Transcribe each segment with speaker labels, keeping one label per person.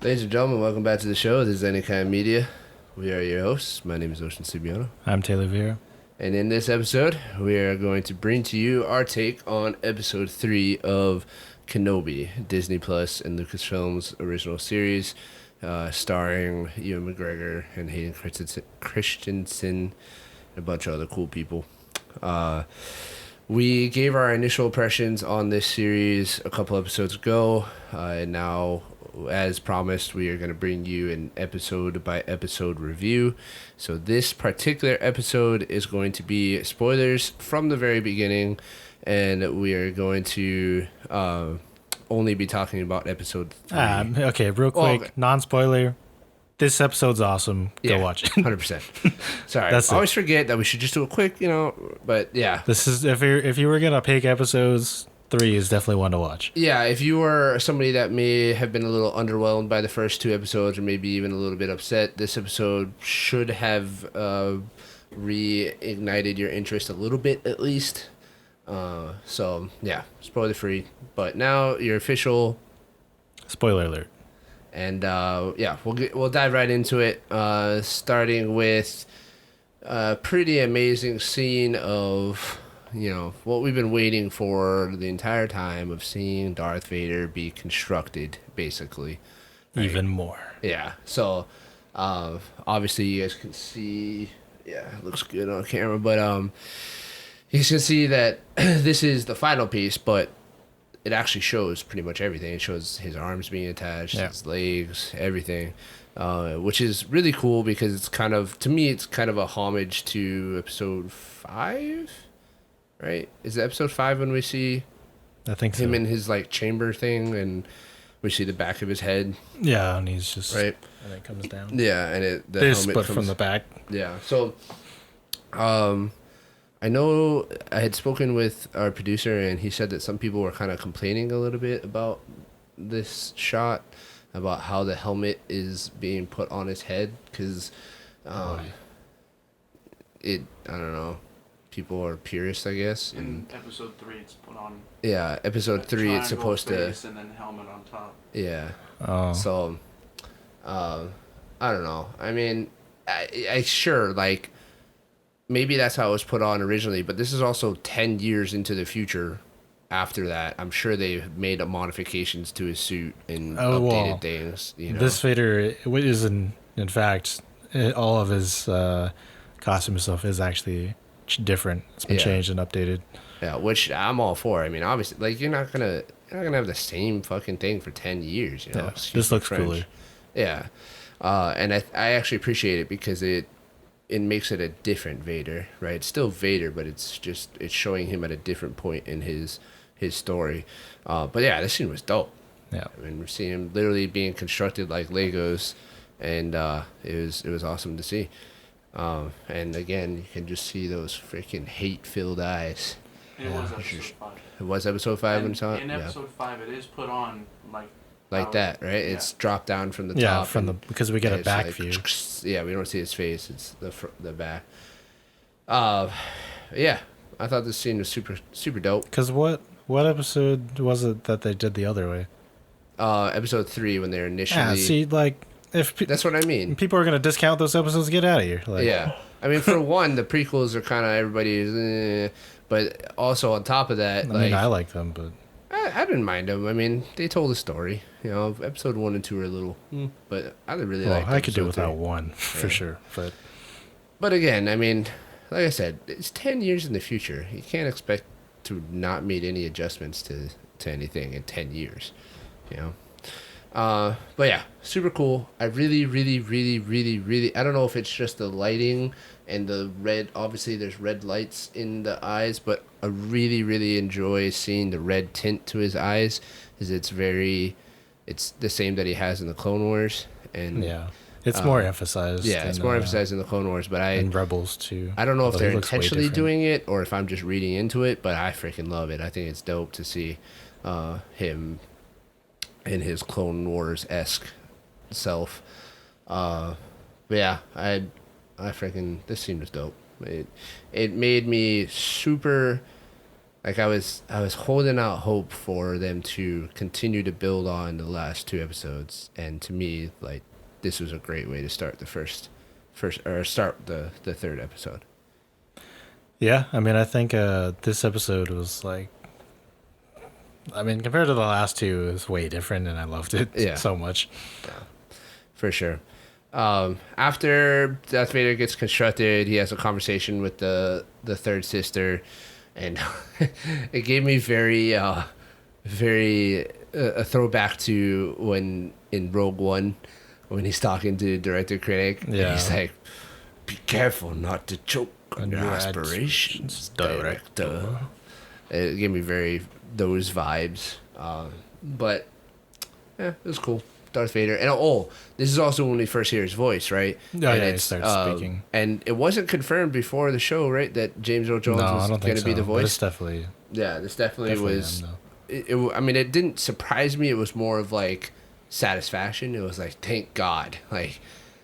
Speaker 1: Ladies and gentlemen, welcome back to the show. This is Any Kind Media. We are your hosts. My name is Ocean Sibiano.
Speaker 2: I'm Taylor Vera.
Speaker 1: And in this episode, we are going to bring to you our take on episode 3 of Kenobi, Disney Plus and Lucasfilm's original series, starring Ewan McGregor and Hayden Christensen and a bunch of other cool people. We gave our initial impressions on this series a couple episodes ago, and now, as promised, we are going to bring you an episode-by-episode review. So this particular episode is going to be spoilers from the very beginning, and we are going to only be talking about episode 3.
Speaker 2: Okay, real quick, non-spoiler. This episode's awesome. Go watch it.
Speaker 1: 100%. Sorry, I always forget that we should just do a quick, but yeah.
Speaker 2: This is if you were gonna pick episodes, 3 is definitely one to watch.
Speaker 1: Yeah, if you are somebody that may have been a little underwhelmed by the first 2 episodes or maybe even a little bit upset, this episode should have reignited your interest a little bit at least. So, yeah, spoiler free. But now your official...
Speaker 2: Spoiler alert.
Speaker 1: And, yeah, we'll dive right into it, starting with a pretty amazing scene of... what we've been waiting for the entire time of seeing Darth Vader be constructed, basically. Right?
Speaker 2: Even more.
Speaker 1: Yeah. So, obviously you guys can see, it looks good on camera, but, you can see that this is the final piece, but it actually shows pretty much everything. It shows his arms being attached, his legs, everything. Which is really cool because it's to me, it's kind of a homage to episode 5. Right? Is it episode 5 when we see him in his chamber thing and we see the back of his head?
Speaker 2: Yeah, and he's just
Speaker 1: right,
Speaker 2: and it comes down.
Speaker 1: Yeah, and the
Speaker 2: helmet comes from the back.
Speaker 1: Yeah. So, I know I had spoken with our producer and he said that some people were kind of complaining a little bit about this shot, about how the helmet is being put on his head because, I don't know. People are purists, I guess.
Speaker 3: In episode 3, it's put on.
Speaker 1: Yeah, episode 3, it's supposed to.
Speaker 3: And then helmet on top.
Speaker 1: Yeah.
Speaker 2: Oh.
Speaker 1: So, I don't know. I mean, I sure maybe that's how it was put on originally, but this is also 10 years into the future. After that, I'm sure they made modifications to his suit and updated things.
Speaker 2: This Vader is in fact, all of his costume stuff is actually different. It's been changed and updated. Yeah,
Speaker 1: which I'm all for. I mean, obviously, you're not gonna have the same fucking thing for 10 years.
Speaker 2: Yeah, this looks cooler.
Speaker 1: Yeah, and I actually appreciate it because it makes it a different Vader, right? It's still Vader, but it's showing him at a different point in his story. But yeah, this scene was dope.
Speaker 2: Yeah,
Speaker 1: I mean, we're seeing him literally being constructed like Legos, and it was awesome to see. And again, you can just see those freaking hate-filled eyes.
Speaker 3: It was episode 5.
Speaker 1: It was episode 5 when saw it?
Speaker 3: In episode 5, it is put on
Speaker 1: like that, right? Yeah. It's dropped down from the top.
Speaker 2: Yeah, because we get a back view.
Speaker 1: Yeah, we don't see his face. It's the back. Yeah, I thought this scene was super, super dope.
Speaker 2: Because what episode was it that they did the other way?
Speaker 1: Episode 3 when they're initially...
Speaker 2: Yeah, see,
Speaker 1: that's what I mean.
Speaker 2: People are going to discount those episodes, get out of here.
Speaker 1: Yeah. I mean, for one, the prequels are kind of everybody's... but also on top of that...
Speaker 2: I like them, but...
Speaker 1: I didn't mind them. I mean, they told a story. Episode 1 and 2 are a little... but I really like
Speaker 2: I could do without 1, for sure.
Speaker 1: But again, I mean, like I said, it's 10 years in the future. You can't expect to not make any adjustments to anything in 10 years. But yeah, super cool. I really, really, really, really, really... I don't know if it's just the lighting and the red... Obviously, there's red lights in the eyes, but I really, really enjoy seeing the red tint to his eyes. Because it's the same that he has in the Clone Wars. And
Speaker 2: yeah, it's more emphasized.
Speaker 1: Yeah, it's more emphasized in the Clone Wars, but
Speaker 2: and Rebels, too.
Speaker 1: I don't know if they're intentionally doing it or if I'm just reading into it, but I freaking love it. I think it's dope to see him... in his Clone Wars-esque self. But yeah, I freaking... This scene was dope. It made me super... Like I was holding out hope for them to continue to build on the last two episodes, and to me, like this was a great way to start the first or start the third episode.
Speaker 2: Yeah, I mean, I think this episode was like, I mean, compared to the last two, it was way different, and I loved it so much.
Speaker 1: Yeah, for sure. After Darth Vader gets constructed, he has a conversation with the third sister, and it gave me very a throwback to when in Rogue One, when he's talking to Director Krennic, and he's like, "Be careful not to choke on your aspirations, Director." It gave me very those vibes, but yeah, it was cool. Darth Vader, and this is also when we first hear his voice, right?
Speaker 2: He starts speaking,
Speaker 1: and it wasn't confirmed before the show, right, that James Earl Jones was going to be the voice.
Speaker 2: But it's definitely,
Speaker 1: this definitely was. I mean, it didn't surprise me. It was more of like satisfaction. It was like, thank God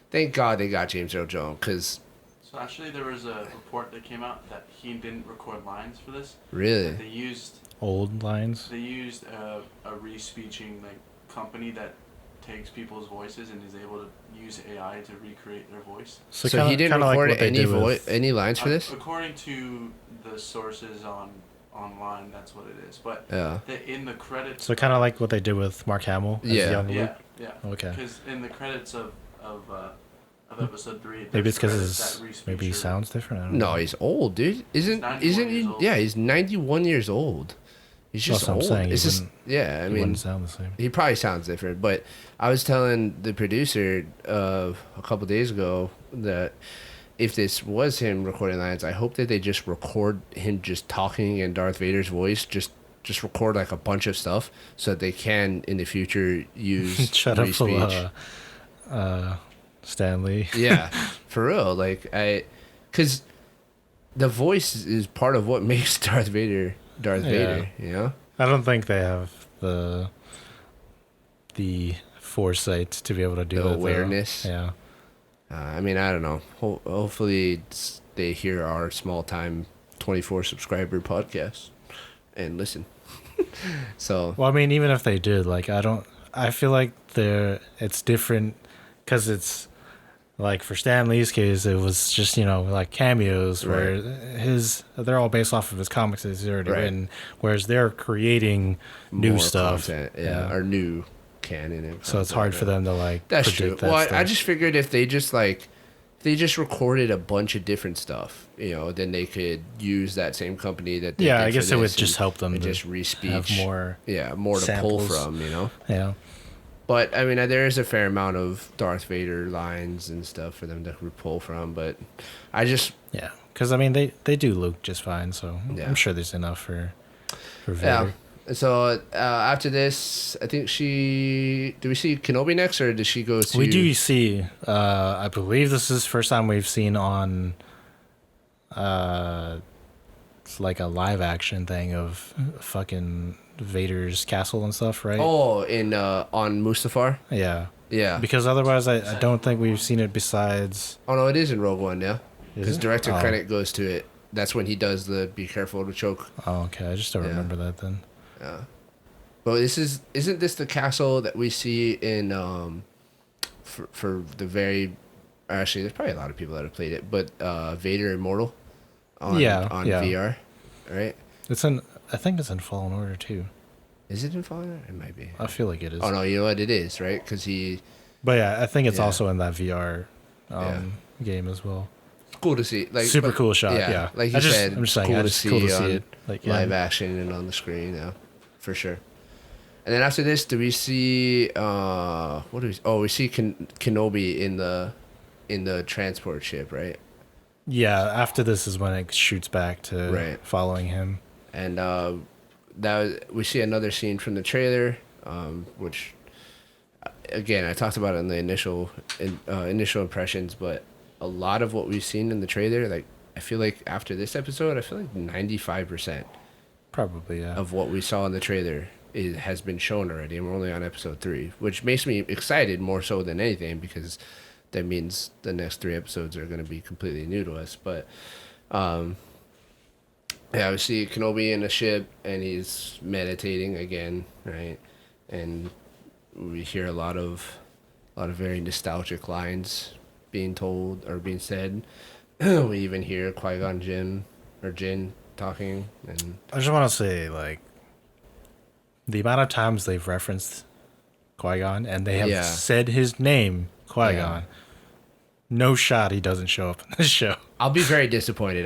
Speaker 1: they got James Earl Jones, because.
Speaker 3: So actually, there was a report that came out that he didn't record lines for this.
Speaker 1: Really?
Speaker 3: They used
Speaker 2: old lines.
Speaker 3: They used a re-speeching company that takes people's voices and is able to use AI to recreate their voice.
Speaker 1: So he didn't record any lines for this?
Speaker 3: According to the sources online, that's what it is. But in the credits...
Speaker 2: So kind of like what they did with Mark Hamill as young Luke?
Speaker 3: Yeah.
Speaker 2: Okay.
Speaker 3: Because in the credits of episode 3...
Speaker 2: Maybe it's because maybe he sounds different. I don't know.
Speaker 1: No, he's old, dude. Isn't he? Yeah, he's 91 years old. He's just old. It's just
Speaker 2: he wouldn't sound the same.
Speaker 1: He probably sounds different, but I was telling the producer a couple days ago that if this was him recording lines, I hope that they just record him just talking in Darth Vader's voice, just record like a bunch of stuff so that they can in the future use
Speaker 2: Shut up, Stanley.
Speaker 1: Yeah, for real. Because the voice is part of what makes Darth Vader, you know?
Speaker 2: I don't think they have the foresight to be able to do
Speaker 1: the
Speaker 2: that.
Speaker 1: Awareness.
Speaker 2: Yeah.
Speaker 1: I mean, I don't know. Hopefully they hear our small-time 24 subscriber podcast and listen. So.
Speaker 2: Well, I mean, even if they did, I feel like it's different because it's, like for Stan Lee's case, it was just, cameos where they're all based off of his comics that he's already written, whereas they're creating new stuff.
Speaker 1: Content, or new canon.
Speaker 2: So it's hard for them to
Speaker 1: That's true. Well, I just figured if they just recorded a bunch of different stuff, then they could use that same company that they did
Speaker 2: I guess it would just help them
Speaker 1: and
Speaker 2: to
Speaker 1: just re-speech.
Speaker 2: Have more
Speaker 1: samples to pull from,
Speaker 2: Yeah.
Speaker 1: But, I mean, there is a fair amount of Darth Vader lines and stuff for them to pull from, but I just...
Speaker 2: Yeah, because, I mean, they do Luke just fine, so I'm sure there's enough for Vader.
Speaker 1: Yeah. So, after this, I think do we see Kenobi next, or does she go to...
Speaker 2: We do see, I believe this is the first time we've seen on, it's like a live action thing of fucking... Vader's castle and stuff, right?
Speaker 1: Oh, on Mustafar?
Speaker 2: Yeah.
Speaker 1: Yeah.
Speaker 2: Because otherwise, I don't think we've seen it besides...
Speaker 1: Oh, no, it is in Rogue One, yeah. Because Director
Speaker 2: Oh.
Speaker 1: Krennic goes to it. That's when he does the be careful to choke.
Speaker 2: Oh, okay. I just don't remember that then.
Speaker 1: Yeah. But isn't this the castle that we see in, for the very... Actually, there's probably a lot of people that have played it, but Vader Immortal on VR, right?
Speaker 2: I think it's in Fallen Order too.
Speaker 1: Is it in Fallen Order? It might be.
Speaker 2: I feel like it is.
Speaker 1: Oh no, you know what it is, right? Because
Speaker 2: But yeah, I think it's also in that VR game as well.
Speaker 1: It's cool to see.
Speaker 2: Super cool shot. Yeah.
Speaker 1: Like you said,
Speaker 2: I'm just saying,
Speaker 1: cool to see
Speaker 2: it
Speaker 1: live action and on the screen. Yeah, for sure. And then after this, do we see what do we? Oh, we see Kenobi in the transport ship, right?
Speaker 2: Yeah. After this is when it shoots back to following him.
Speaker 1: And we see another scene from the trailer, which, again, I talked about it in the initial impressions, but a lot of what we've seen in the trailer, I feel like after this episode, 95%
Speaker 2: probably
Speaker 1: of what we saw in the trailer has been shown already, and we're only on episode 3, which makes me excited more so than anything, because that means the next 3 episodes are going to be completely new to us. But Yeah, we see Kenobi in a ship, and he's meditating again, right? And we hear a lot of very nostalgic lines being told or being said. We even hear Qui-Gon Jinn talking, and
Speaker 2: I just want to say, like, the amount of times they've referenced Qui-Gon and they have
Speaker 1: Yeah.
Speaker 2: said his name, Qui-Gon.
Speaker 1: Yeah.
Speaker 2: No shot he doesn't show up in this show.
Speaker 1: I'll be very disappointed.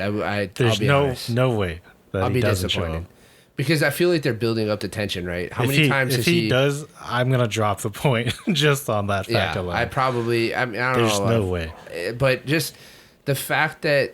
Speaker 2: There's
Speaker 1: I'll be
Speaker 2: no
Speaker 1: honest.
Speaker 2: no way that
Speaker 1: I'll
Speaker 2: he
Speaker 1: be
Speaker 2: doesn't show
Speaker 1: disappointed
Speaker 2: up.
Speaker 1: because I feel like they're building up the tension, right? How
Speaker 2: If
Speaker 1: many
Speaker 2: he,
Speaker 1: times
Speaker 2: if
Speaker 1: has
Speaker 2: he does, I'm gonna drop the point just on that fact
Speaker 1: Yeah,
Speaker 2: alone.
Speaker 1: I mean, I don't
Speaker 2: There's
Speaker 1: know.
Speaker 2: no way.
Speaker 1: But just the fact that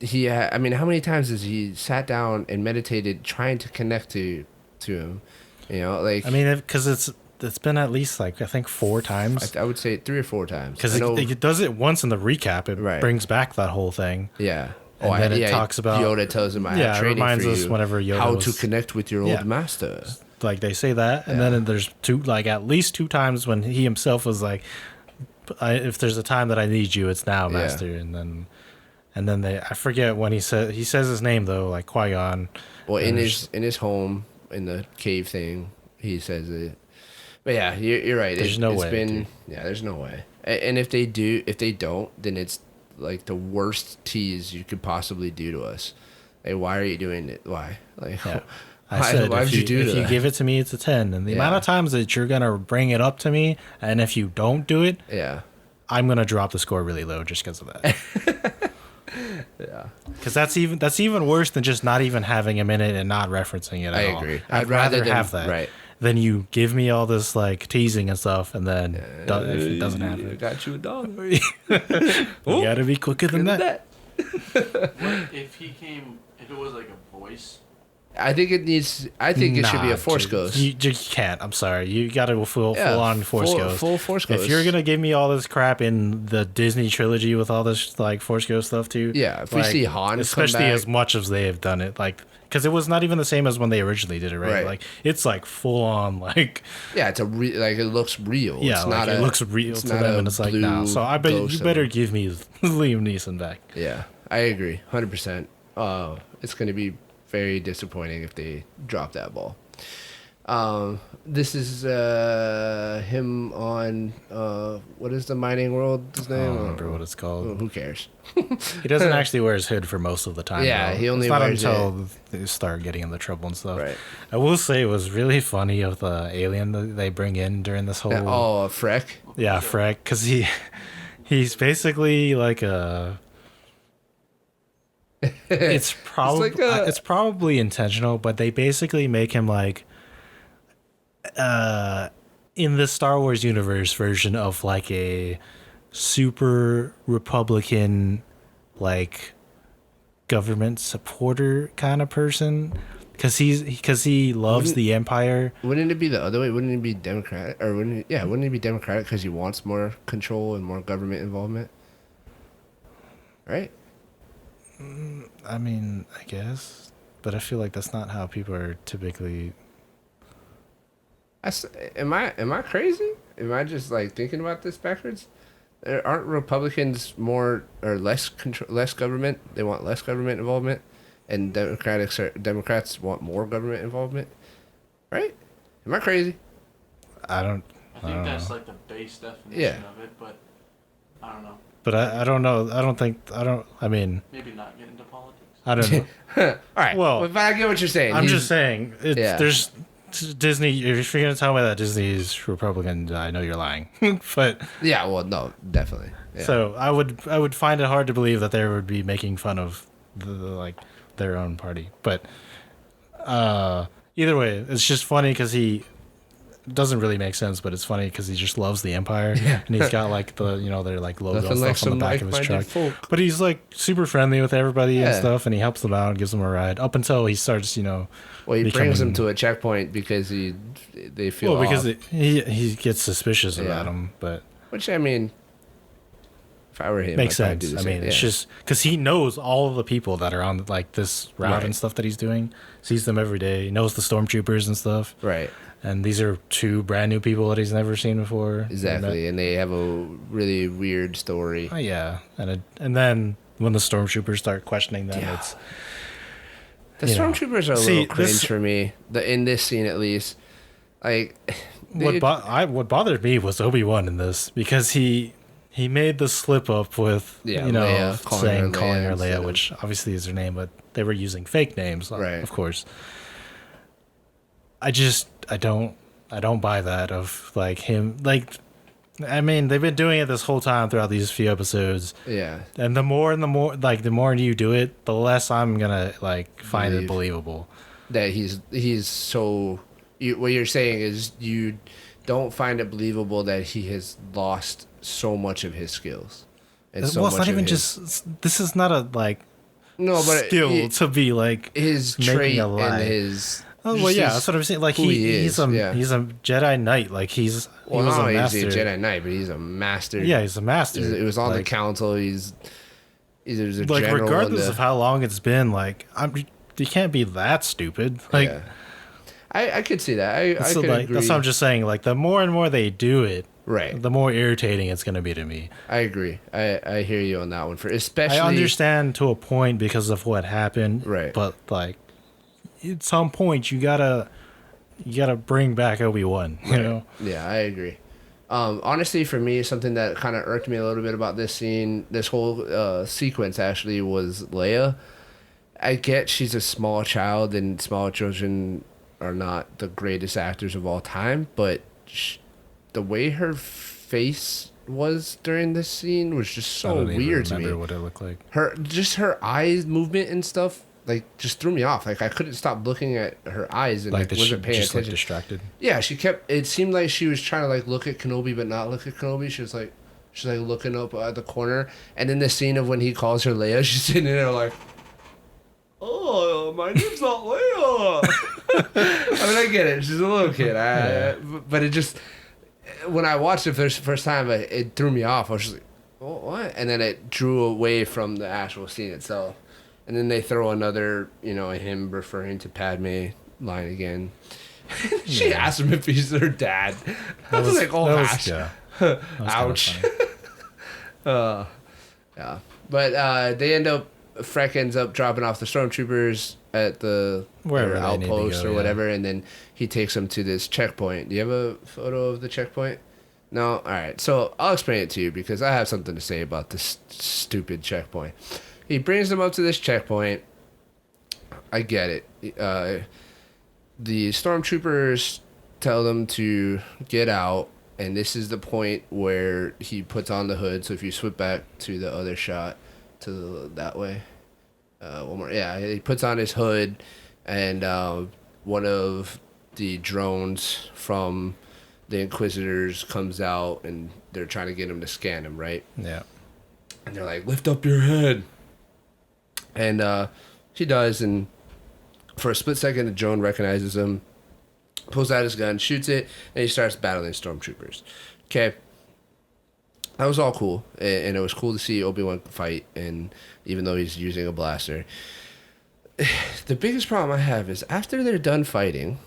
Speaker 1: I mean, how many times has he sat down and meditated trying to connect to him? You know, like
Speaker 2: I mean, because it's been at least like I think 4 times.
Speaker 1: I would say 3 or 4 times.
Speaker 2: Because
Speaker 1: I know-
Speaker 2: it does it once in the recap. It
Speaker 1: Right.
Speaker 2: brings back that whole thing.
Speaker 1: yeah.
Speaker 2: And then it talks about
Speaker 1: Yoda tells him, "I
Speaker 2: yeah,
Speaker 1: have
Speaker 2: it
Speaker 1: training
Speaker 2: reminds
Speaker 1: for
Speaker 2: us
Speaker 1: you
Speaker 2: whenever Yoda
Speaker 1: how
Speaker 2: was-
Speaker 1: to connect with your
Speaker 2: Yeah.
Speaker 1: old master."
Speaker 2: Like they say that, and
Speaker 1: Yeah.
Speaker 2: then there's at least 2 times when he himself was like, "If there's a time that I need you, it's now,
Speaker 1: Yeah.
Speaker 2: Master." And then I forget when he says his name though, like Qui-Gon.
Speaker 1: Well, in
Speaker 2: And
Speaker 1: his home in the cave thing, he says it. But yeah, you're right.
Speaker 2: There's no way, dude.
Speaker 1: Yeah, there's no way. And if they don't, then it's like the worst tease you could possibly do to us. Like, why are you doing it? Why? Like,
Speaker 2: Yeah. I
Speaker 1: why,
Speaker 2: said,
Speaker 1: why would you do
Speaker 2: if
Speaker 1: that?
Speaker 2: you give it to me, it's a 10. And the amount
Speaker 1: Yeah.
Speaker 2: of times that you're gonna bring it up to me, and if you don't do it,
Speaker 1: Yeah.
Speaker 2: I'm gonna drop the score really low just because of that.
Speaker 1: Yeah.
Speaker 2: Because that's even worse than just not even having him in it and not referencing it at
Speaker 1: I
Speaker 2: all.
Speaker 1: agree.
Speaker 2: I'd rather have that.
Speaker 1: Right.
Speaker 2: Than you give me all this like teasing and stuff, and then if it doesn't
Speaker 1: I
Speaker 2: happen,
Speaker 1: got you $1.
Speaker 2: you gotta be quicker than that.
Speaker 3: If it was like a voice,
Speaker 1: I think it should be a Force
Speaker 2: dude,
Speaker 1: Ghost.
Speaker 2: You can't. I'm sorry. You got to full on Force Ghost.
Speaker 1: Full Force Ghost.
Speaker 2: If you're gonna give me all this crap in the Disney trilogy with all this like Force Ghost stuff too,
Speaker 1: Yeah, if we see Han come
Speaker 2: especially
Speaker 1: back-
Speaker 2: as much as they have done it, like because it was not even the same as when they originally did it, right?
Speaker 1: Right.
Speaker 2: Like it's like full on like
Speaker 1: Yeah, it's like it looks real.
Speaker 2: yeah,
Speaker 1: it's
Speaker 2: like
Speaker 1: not
Speaker 2: it looks real
Speaker 1: it's
Speaker 2: to
Speaker 1: not
Speaker 2: them,
Speaker 1: a
Speaker 2: and it's like
Speaker 1: blue
Speaker 2: no. So I bet
Speaker 1: ghost
Speaker 2: you
Speaker 1: of
Speaker 2: better
Speaker 1: him.
Speaker 2: give me Liam Neeson back.
Speaker 1: Yeah, I agree, 100%. It's gonna be very disappointing if they drop that ball. This is him on what is the mining world? His
Speaker 2: I
Speaker 1: name?
Speaker 2: don't remember what it's called.
Speaker 1: Who cares?
Speaker 2: He doesn't actually wear his hood for most of the time.
Speaker 1: Yeah,
Speaker 2: though.
Speaker 1: he only
Speaker 2: it's not
Speaker 1: wears
Speaker 2: until they start getting into trouble and stuff.
Speaker 1: Right.
Speaker 2: I will say it was really funny of the alien that they bring in during this whole.
Speaker 1: Oh, Freck.
Speaker 2: Yeah, Freck, because he's basically like a. It's probably
Speaker 1: like a-
Speaker 2: it's probably intentional, but they basically make him like, in the Star Wars universe version of like a super Republican, like government supporter kind of person, because he loves the Empire.
Speaker 1: Wouldn't it be the other way? Wouldn't it be Democratic? Or wouldn't it be Democratic because he wants more control and more government involvement? Right?
Speaker 2: I mean, I guess, but I feel like that's not how people are typically.
Speaker 1: Am I crazy? Am I just like thinking about this backwards? Aren't Republicans more or less less government? They want less government involvement, and Democrats want more government involvement, right? Am I crazy?
Speaker 2: I don't
Speaker 3: think that's
Speaker 2: know.
Speaker 3: like the base definition
Speaker 1: Yeah.
Speaker 3: of it, but I don't know.
Speaker 2: But I don't know. I mean,
Speaker 3: Maybe not get into politics.
Speaker 2: I don't know.
Speaker 1: All right.
Speaker 2: Well,
Speaker 1: Well, but I get what you're saying.
Speaker 2: I'm
Speaker 1: He's-
Speaker 2: just saying.
Speaker 1: Yeah.
Speaker 2: There's Disney. If you're gonna tell me that Disney is Republican, I know you're lying. But
Speaker 1: Yeah. Well, no, definitely. Yeah.
Speaker 2: so I would find it hard to believe that they would be making fun of like their own party. But either way, it's just funny because he doesn't really make sense, but it's funny because he just loves the Empire, and he's got like their like logo and
Speaker 1: Nothing like
Speaker 2: stuff on the
Speaker 1: some
Speaker 2: back of his truck.
Speaker 1: like-minded folk.
Speaker 2: But he's like super friendly with everybody and
Speaker 1: Yeah.
Speaker 2: stuff, and he helps them out and gives them a ride up until he starts,
Speaker 1: Well, he brings them to a checkpoint because they feel
Speaker 2: well, because
Speaker 1: off.
Speaker 2: he gets suspicious
Speaker 1: Yeah.
Speaker 2: about him, but
Speaker 1: Which I mean, if I were him,
Speaker 2: makes
Speaker 1: I'd probably
Speaker 2: sense.
Speaker 1: do the
Speaker 2: I
Speaker 1: same.
Speaker 2: mean, it's
Speaker 1: Yeah.
Speaker 2: just because he knows all of the people that are on like this route
Speaker 1: Right.
Speaker 2: and stuff that he's doing, sees them every day, he knows the stormtroopers and stuff,
Speaker 1: right.
Speaker 2: and these are 2 brand new people that he's never seen before.
Speaker 1: Exactly, and they have a really weird story.
Speaker 2: Oh, yeah, and then when the stormtroopers start questioning them,
Speaker 1: Yeah. The
Speaker 2: you know.
Speaker 1: stormtroopers are a
Speaker 2: See,
Speaker 1: little cringe
Speaker 2: this-
Speaker 1: for me. In this scene, at least, like
Speaker 2: What bothered me was Obi-Wan in this, because he made the slip up with
Speaker 1: Leia,
Speaker 2: calling her
Speaker 1: instead
Speaker 2: Leia,
Speaker 1: of-
Speaker 2: which obviously is her name, but they were using fake names,
Speaker 1: Right.
Speaker 2: of course. I don't buy that of like him. Like, I mean, they've been doing it this whole time throughout these few episodes.
Speaker 1: Yeah.
Speaker 2: And the more you do it, the less I'm gonna like find it believable.
Speaker 1: That he's so. What you're saying is you don't find it believable that he has lost so much of his skills. And so
Speaker 2: Well, it's
Speaker 1: much
Speaker 2: not
Speaker 1: of
Speaker 2: even
Speaker 1: his-
Speaker 2: just. This is not a like
Speaker 1: no, but
Speaker 2: skill to be like
Speaker 1: his
Speaker 2: making
Speaker 1: trait
Speaker 2: a lie.
Speaker 1: and his.
Speaker 2: Oh well,
Speaker 1: just
Speaker 2: yeah,
Speaker 1: his-
Speaker 2: that's what I'm saying. Like
Speaker 1: who he is,
Speaker 2: he's a
Speaker 1: yeah.
Speaker 2: he's a Jedi Knight. Like he was
Speaker 1: Well,
Speaker 2: a
Speaker 1: not only is
Speaker 2: master.
Speaker 1: he a Jedi Knight, but he's a master.
Speaker 2: Yeah, he's a master.
Speaker 1: It was on the
Speaker 2: Like-
Speaker 1: council. He's a
Speaker 2: like
Speaker 1: general.
Speaker 2: regardless of how long it's been, like you can't be that stupid. Like,
Speaker 1: yeah. I could see that. I
Speaker 2: so
Speaker 1: could
Speaker 2: like
Speaker 1: agree.
Speaker 2: that's what I'm just saying. Like the more and more they do it,
Speaker 1: Right.
Speaker 2: the more irritating it's gonna be to me.
Speaker 1: I agree. I hear you on that one. For especially,
Speaker 2: I understand to a point because of what happened,
Speaker 1: Right.
Speaker 2: But like at some point you gotta bring back Obi-Wan, you know?
Speaker 1: Yeah, I agree. Honestly, for me, something that kind of irked me a little bit about this scene, this whole sequence actually, was Leia. I get she's a small child, and small children are not the greatest actors of all time, but the way her face was during this scene was just
Speaker 2: I
Speaker 1: so
Speaker 2: don't even
Speaker 1: weird to me.
Speaker 2: remember what it looked like.
Speaker 1: Her eyes movement and stuff like just threw me off. Like I couldn't stop looking at her eyes and
Speaker 2: Like
Speaker 1: wasn't paying
Speaker 2: just like
Speaker 1: attention.
Speaker 2: distracted.
Speaker 1: Yeah, she kept. It seemed like she was trying to like look at Kenobi, but not look at Kenobi. She's like looking up at the corner, and then the scene of when he calls her Leia, she's sitting there like, "Oh, my name's not Leia." I mean, I get it. She's a little kid. But it just when I watched it for the first time, it threw me off. I was just like, "Oh, what?" And then it drew away from the actual scene itself. And then they throw another, him referring to Padme line again. She asked him if he's her dad. I was like, oh, gosh.
Speaker 2: Yeah. That was
Speaker 1: Ouch.
Speaker 2: kinda funny.
Speaker 1: Yeah. But they Freck ends up dropping off the stormtroopers at the
Speaker 2: Wherever
Speaker 1: their
Speaker 2: they need to
Speaker 1: outpost
Speaker 2: go,
Speaker 1: or
Speaker 2: yeah.
Speaker 1: whatever, and then he takes them to this checkpoint. Do you have a photo of the checkpoint? No? All right. So I'll explain it to you because I have something to say about this stupid checkpoint. He brings them up to this checkpoint. I get it. The stormtroopers tell them to get out, and this is the point where he puts on the hood. So if you swip back to the other shot, that way, one more. Yeah, he puts on his hood, and one of the drones from the Inquisitors comes out, and they're trying to get him to scan him, right?
Speaker 2: Yeah.
Speaker 1: And they're like, lift up your head. And he does, and for a split second, the drone recognizes him, pulls out his gun, shoots it, and he starts battling stormtroopers. Okay. That was all cool, and it was cool to see Obi-Wan fight, and even though he's using a blaster. The biggest problem I have is after they're done fighting,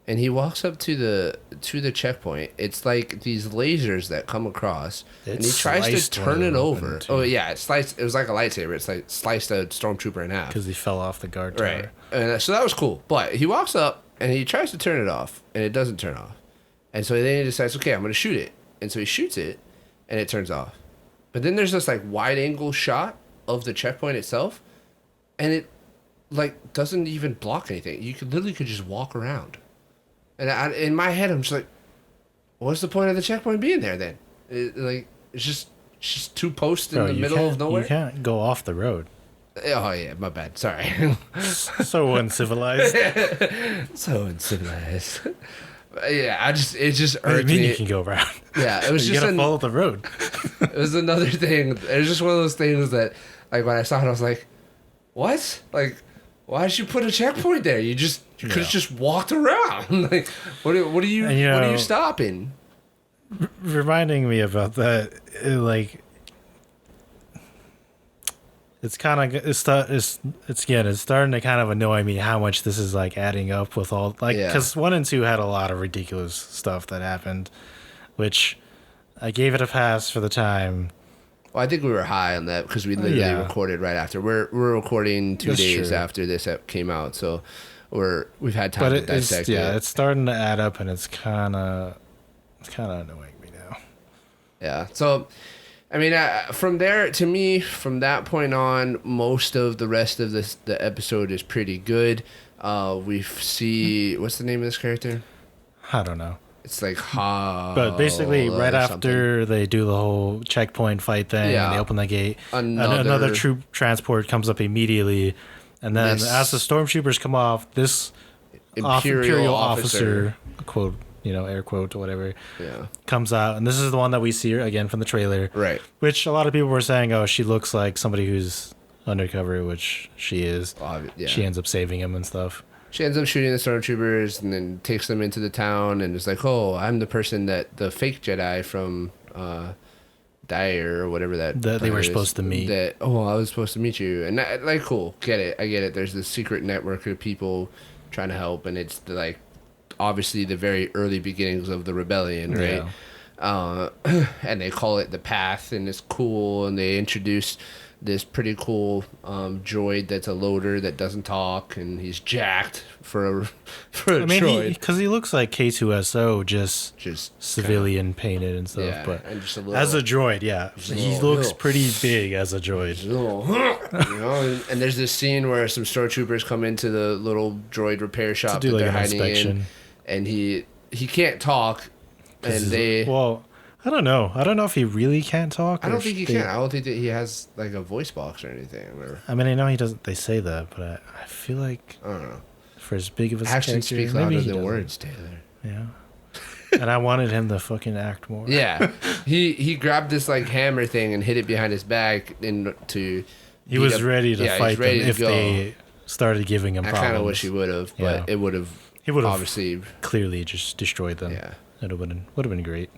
Speaker 1: and he walks up to the checkpoint, it's like these lasers that come across, and he tries to
Speaker 2: sliced
Speaker 1: turn
Speaker 2: one
Speaker 1: it
Speaker 2: open,
Speaker 1: over.
Speaker 2: too.
Speaker 1: Oh yeah, it was like a lightsaber. It's like sliced a stormtrooper in half.
Speaker 2: Because he fell off the guard tower.
Speaker 1: Right. And so that was cool. But he walks up and he tries to turn it off, and it doesn't turn off. And so then he decides, okay, I'm going to shoot it. And so he shoots it, and it turns off. But then there's this like wide angle shot of the checkpoint itself, and it like doesn't even block anything. You could just walk around. And in my head, I'm just like, what's the point of the checkpoint being there then? It's just two posts in
Speaker 2: Bro,
Speaker 1: the
Speaker 2: you
Speaker 1: middle of
Speaker 2: can't-
Speaker 1: nowhere.
Speaker 2: You can't go off the road.
Speaker 1: Oh yeah, my bad. Sorry.
Speaker 2: So uncivilized.
Speaker 1: So uncivilized. Yeah, it just
Speaker 2: What do you
Speaker 1: irked
Speaker 2: mean
Speaker 1: me.
Speaker 2: you can go around?
Speaker 1: Yeah, it was
Speaker 2: You
Speaker 1: just
Speaker 2: gotta follow the road.
Speaker 1: it was another thing. It was just one of those things that, like, when I saw it, I was like, "What? Like, why did you put a checkpoint there? You could have just walked around. Like, what are you
Speaker 2: And,
Speaker 1: what are you stopping?"
Speaker 2: Reminding me about that, it's kind of it's starting to kind of annoy me how much this is like adding up with all
Speaker 1: Yeah.
Speaker 2: because 1 and 2 had a lot of ridiculous stuff that happened, which I gave it a pass for the time,
Speaker 1: Well, I think we were high on that because we literally recorded right after. We're recording 2 days after this came out, so we've had time to dissect it.
Speaker 2: It's starting to add up, and it's kind of annoying me now.
Speaker 1: Yeah. So, I mean, from there, to me, from that point on, most of the rest of the episode is pretty good. We see, what's the name of this character?
Speaker 2: I don't know.
Speaker 1: It's like Ha.
Speaker 2: But basically, right after they do the whole checkpoint fight thing, and they open the gate, another troop transport comes up immediately, and then as the stormtroopers come off, this Imperial officer, quote, air quote or whatever, comes out, and this is the one that we see again from the trailer,
Speaker 1: right?
Speaker 2: Which a lot of people were saying, oh, she looks like somebody who's undercover, which she is. She ends up saving him and stuff.
Speaker 1: She ends up shooting the stormtroopers and then takes them into the town and is like, oh, I'm the person that the fake Jedi from Dyer or whatever that
Speaker 2: they were supposed to meet.
Speaker 1: I was supposed to meet you. And cool, I get it. There's this secret network of people trying to help, and it's obviously the very early beginnings of the rebellion, right? And they call it the Path, and it's cool, and they introduce this pretty cool droid that's a loader that doesn't talk, and he's jacked for a droid.
Speaker 2: Because he looks like K2SO, just civilian painted and stuff.
Speaker 1: Yeah,
Speaker 2: but
Speaker 1: and just a little,
Speaker 2: as a droid, he looks pretty big as a droid.
Speaker 1: And there's this scene where some stormtroopers come into the little droid repair shop that they're hiding in, and he can't talk, and they.
Speaker 2: I don't know. I don't know if he really can't talk.
Speaker 1: I don't think he can. I don't think that he has like a voice box or anything.
Speaker 2: I mean, I know he doesn't. They say that, but I feel like
Speaker 1: I don't know.
Speaker 2: For as big of a
Speaker 1: actions speak louder than words, Taylor.
Speaker 2: Yeah. And I wanted him to fucking act more.
Speaker 1: Yeah, he grabbed this like hammer thing and hid it behind his back
Speaker 2: He was ready to fight them if they started giving him problems.
Speaker 1: I kind of wish he would have, but it would have. He would have obviously
Speaker 2: clearly just destroyed them. Yeah, it would have been great.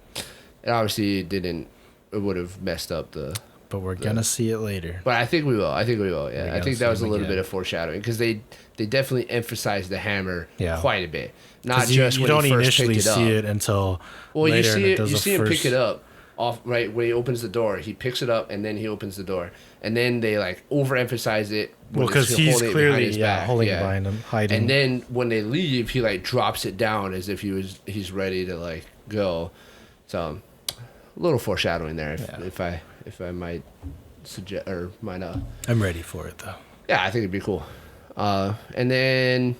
Speaker 1: It obviously didn't. It would have messed up the.
Speaker 2: But we're gonna see it later.
Speaker 1: But I think we will. Yeah, I think that was a little bit of foreshadowing because they definitely emphasized the hammer quite a bit. Not just
Speaker 2: you
Speaker 1: when
Speaker 2: don't
Speaker 1: he first
Speaker 2: initially
Speaker 1: picked it
Speaker 2: see
Speaker 1: up.
Speaker 2: it until
Speaker 1: well,
Speaker 2: later.
Speaker 1: You see him pick it up off right when he opens the door. He picks it up and then he opens the door, and then they like overemphasize it.
Speaker 2: Because he's clearly holding it behind him, hiding.
Speaker 1: And then when they leave, he like drops it down as if he's ready to like go. So. A little foreshadowing there, if I might suggest or might not.
Speaker 2: I'm ready for it though.
Speaker 1: Yeah, I think it'd be cool. And then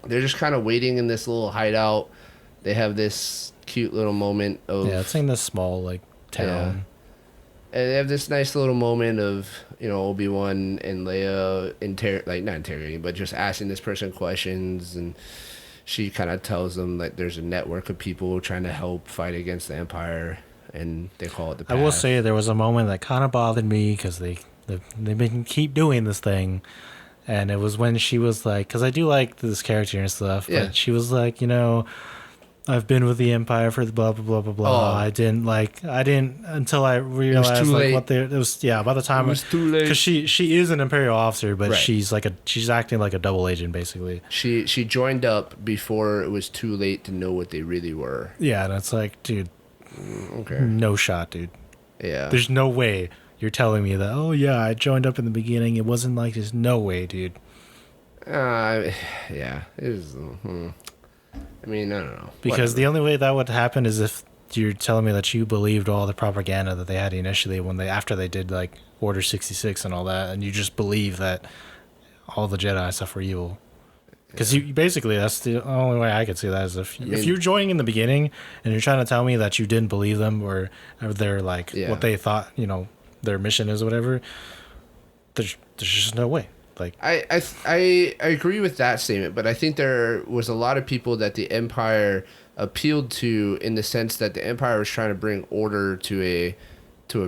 Speaker 1: they're just kind of waiting in this little hideout. They have this cute little moment of
Speaker 2: it's in this small like town.
Speaker 1: Yeah. And they have this nice little moment of Obi-Wan and Leia not interrogating, but just asking this person questions and. She kind of tells them that there's a network of people trying to help fight against the Empire, and they call it the Path.
Speaker 2: I will say there was a moment that kind of bothered me because they keep doing this thing, and it was when she was like, because I do like this character and stuff, but she was like, I've been with the Empire for the blah blah blah blah blah. I didn't until I realized like what it was. Yeah, by the time
Speaker 1: it was too late
Speaker 2: because she is an Imperial officer, but she's acting like a double agent basically.
Speaker 1: She joined up before it was too late to know what they really were.
Speaker 2: Yeah, and it's like, dude,
Speaker 1: okay,
Speaker 2: no shot, dude.
Speaker 1: Yeah,
Speaker 2: there's no way you're telling me that. Oh yeah, I joined up in the beginning. It wasn't like there's no way, dude.
Speaker 1: Yeah, it was. I mean, I don't know.
Speaker 2: Because the only way that would happen is if you're telling me that you believed all the propaganda that they had initially after they did like Order 66 and all that, and you just believe that all the Jedi stuff were evil. Because you basically, that's the only way I could see that is if you're joining in the beginning and you're trying to tell me that you didn't believe them or they're like what they thought their mission is or whatever, there's just no way. Like
Speaker 1: I agree with that statement, but I think there was a lot of people that the Empire appealed to in the sense that the Empire was trying to bring order to a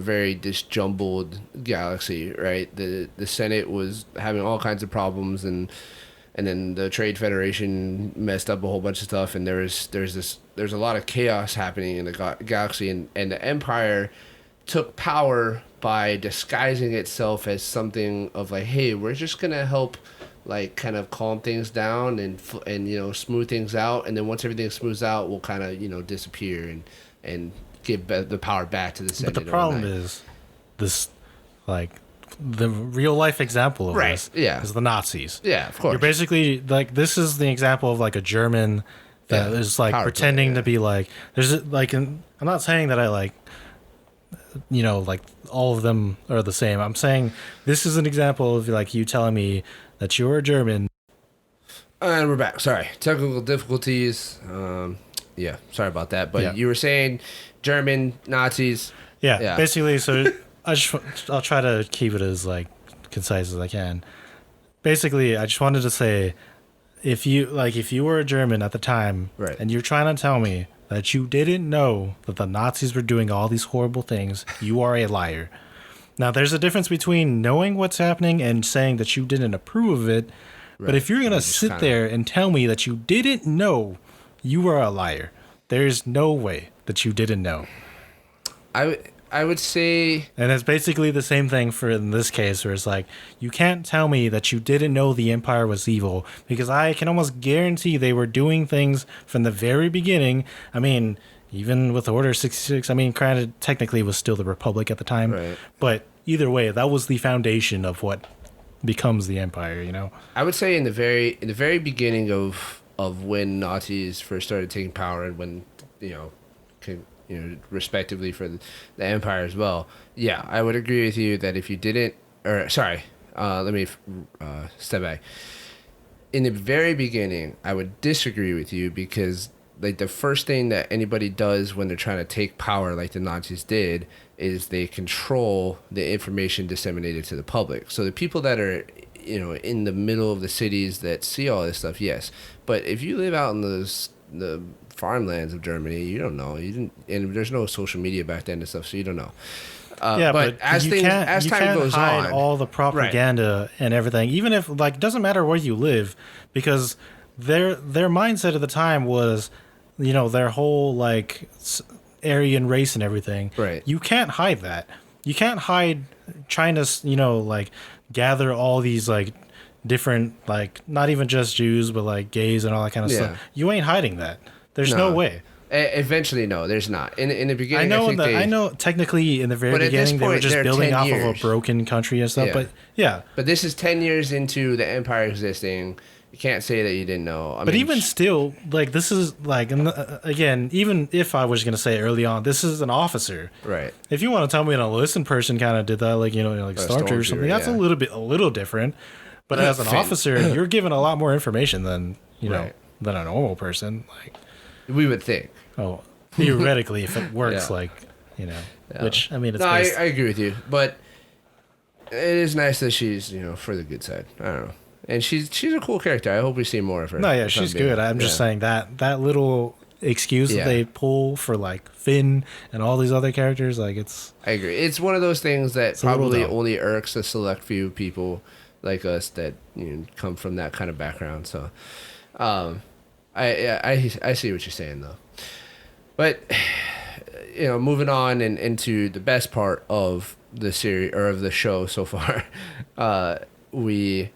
Speaker 1: very disjumbled galaxy, right? The Senate was having all kinds of problems, and then the Trade Federation messed up a whole bunch of stuff, and there's a lot of chaos happening in the galaxy, and the Empire took power by disguising itself as something of like, hey, we're just gonna help like kind of calm things down and smooth things out, and then once everything smooths out, we'll kind of disappear and give the power back to the Senate.
Speaker 2: But the problem is this, like, the real life example of this is the Nazis.
Speaker 1: Yeah, of course.
Speaker 2: You're basically like, this is the example of like a German that is like pretending to be like, there's like, I'm not saying that I like, you know, like all of them are the same. I'm saying this is an example of like you telling me that you're a German.
Speaker 1: And we're back. Sorry, technical difficulties. Yeah, sorry about that. But you were saying German Nazis.
Speaker 2: Yeah. Basically. So I'll try to keep it as like concise as I can. Basically, I just wanted to say, if you were a German at the time, and you're trying to tell me that you didn't know that the Nazis were doing all these horrible things, you are a liar. Now, there's a difference between knowing what's happening and saying that you didn't approve of it. But if you're going to sit there and tell me that you didn't know, you are a liar. There's no way that you didn't know.
Speaker 1: I would say...
Speaker 2: And it's basically the same thing for in this case, where it's like, you can't tell me that you didn't know the Empire was evil, because I can almost guarantee they were doing things from the very beginning. I mean, even with Order 66, I mean, granted, technically it was still the Republic at the time.
Speaker 1: Right.
Speaker 2: But either way, that was the foundation of what becomes the Empire, you know?
Speaker 1: I would say in the very beginning of when Nazis first started taking power, and when, respectively for the Empire as well. Yeah, I would agree with you that if you didn't, let me step back. In the very beginning, I would disagree with you, because like the first thing that anybody does when they're trying to take power, like the Nazis did, is they control the information disseminated to the public. So the people that are, in the middle of the cities that see all this stuff, yes. But if you live out in the farmlands of Germany, you don't know. You didn't, and there's no social media back then and stuff, so you don't know.
Speaker 2: But as time goes on, all the propaganda and everything, even if like it doesn't matter where you live, because their mindset at the time was, their whole like Aryan race and everything.
Speaker 1: Right.
Speaker 2: You can't hide that. You can't hide trying to like gather all these like different, like not even just Jews but like gays and all that kind of stuff. You ain't hiding that. There's no way.
Speaker 1: Eventually, no, there's not. In the beginning,
Speaker 2: I know technically in the very beginning they were just building off of a broken country and stuff, but yeah.
Speaker 1: But this is 10 years into the Empire existing. You can't say that you didn't know.
Speaker 2: But even still, like this is like, again, even if I was going to say early on, this is an officer.
Speaker 1: Right.
Speaker 2: If you want to tell me an enlisted person kind of did that, like, like Stormtrooper or something, that's a little different. But as an officer, you're given a lot more information than, than a normal person. Like,
Speaker 1: we would think.
Speaker 2: Oh, theoretically, if it works, which, I mean, it's
Speaker 1: I agree with you. But it is nice that she's, for the good side. I don't know. And she's a cool character. I hope we see more of her.
Speaker 2: No, yeah, she's good. I'm just saying that little excuse that they pull for, like, Finn and all these other characters, like, it's...
Speaker 1: I agree. It's one of those things that probably only irks a select few people like us that, come from that kind of background. So, I see what you're saying, though. But, moving on and into the best part of the series or of the show so far, we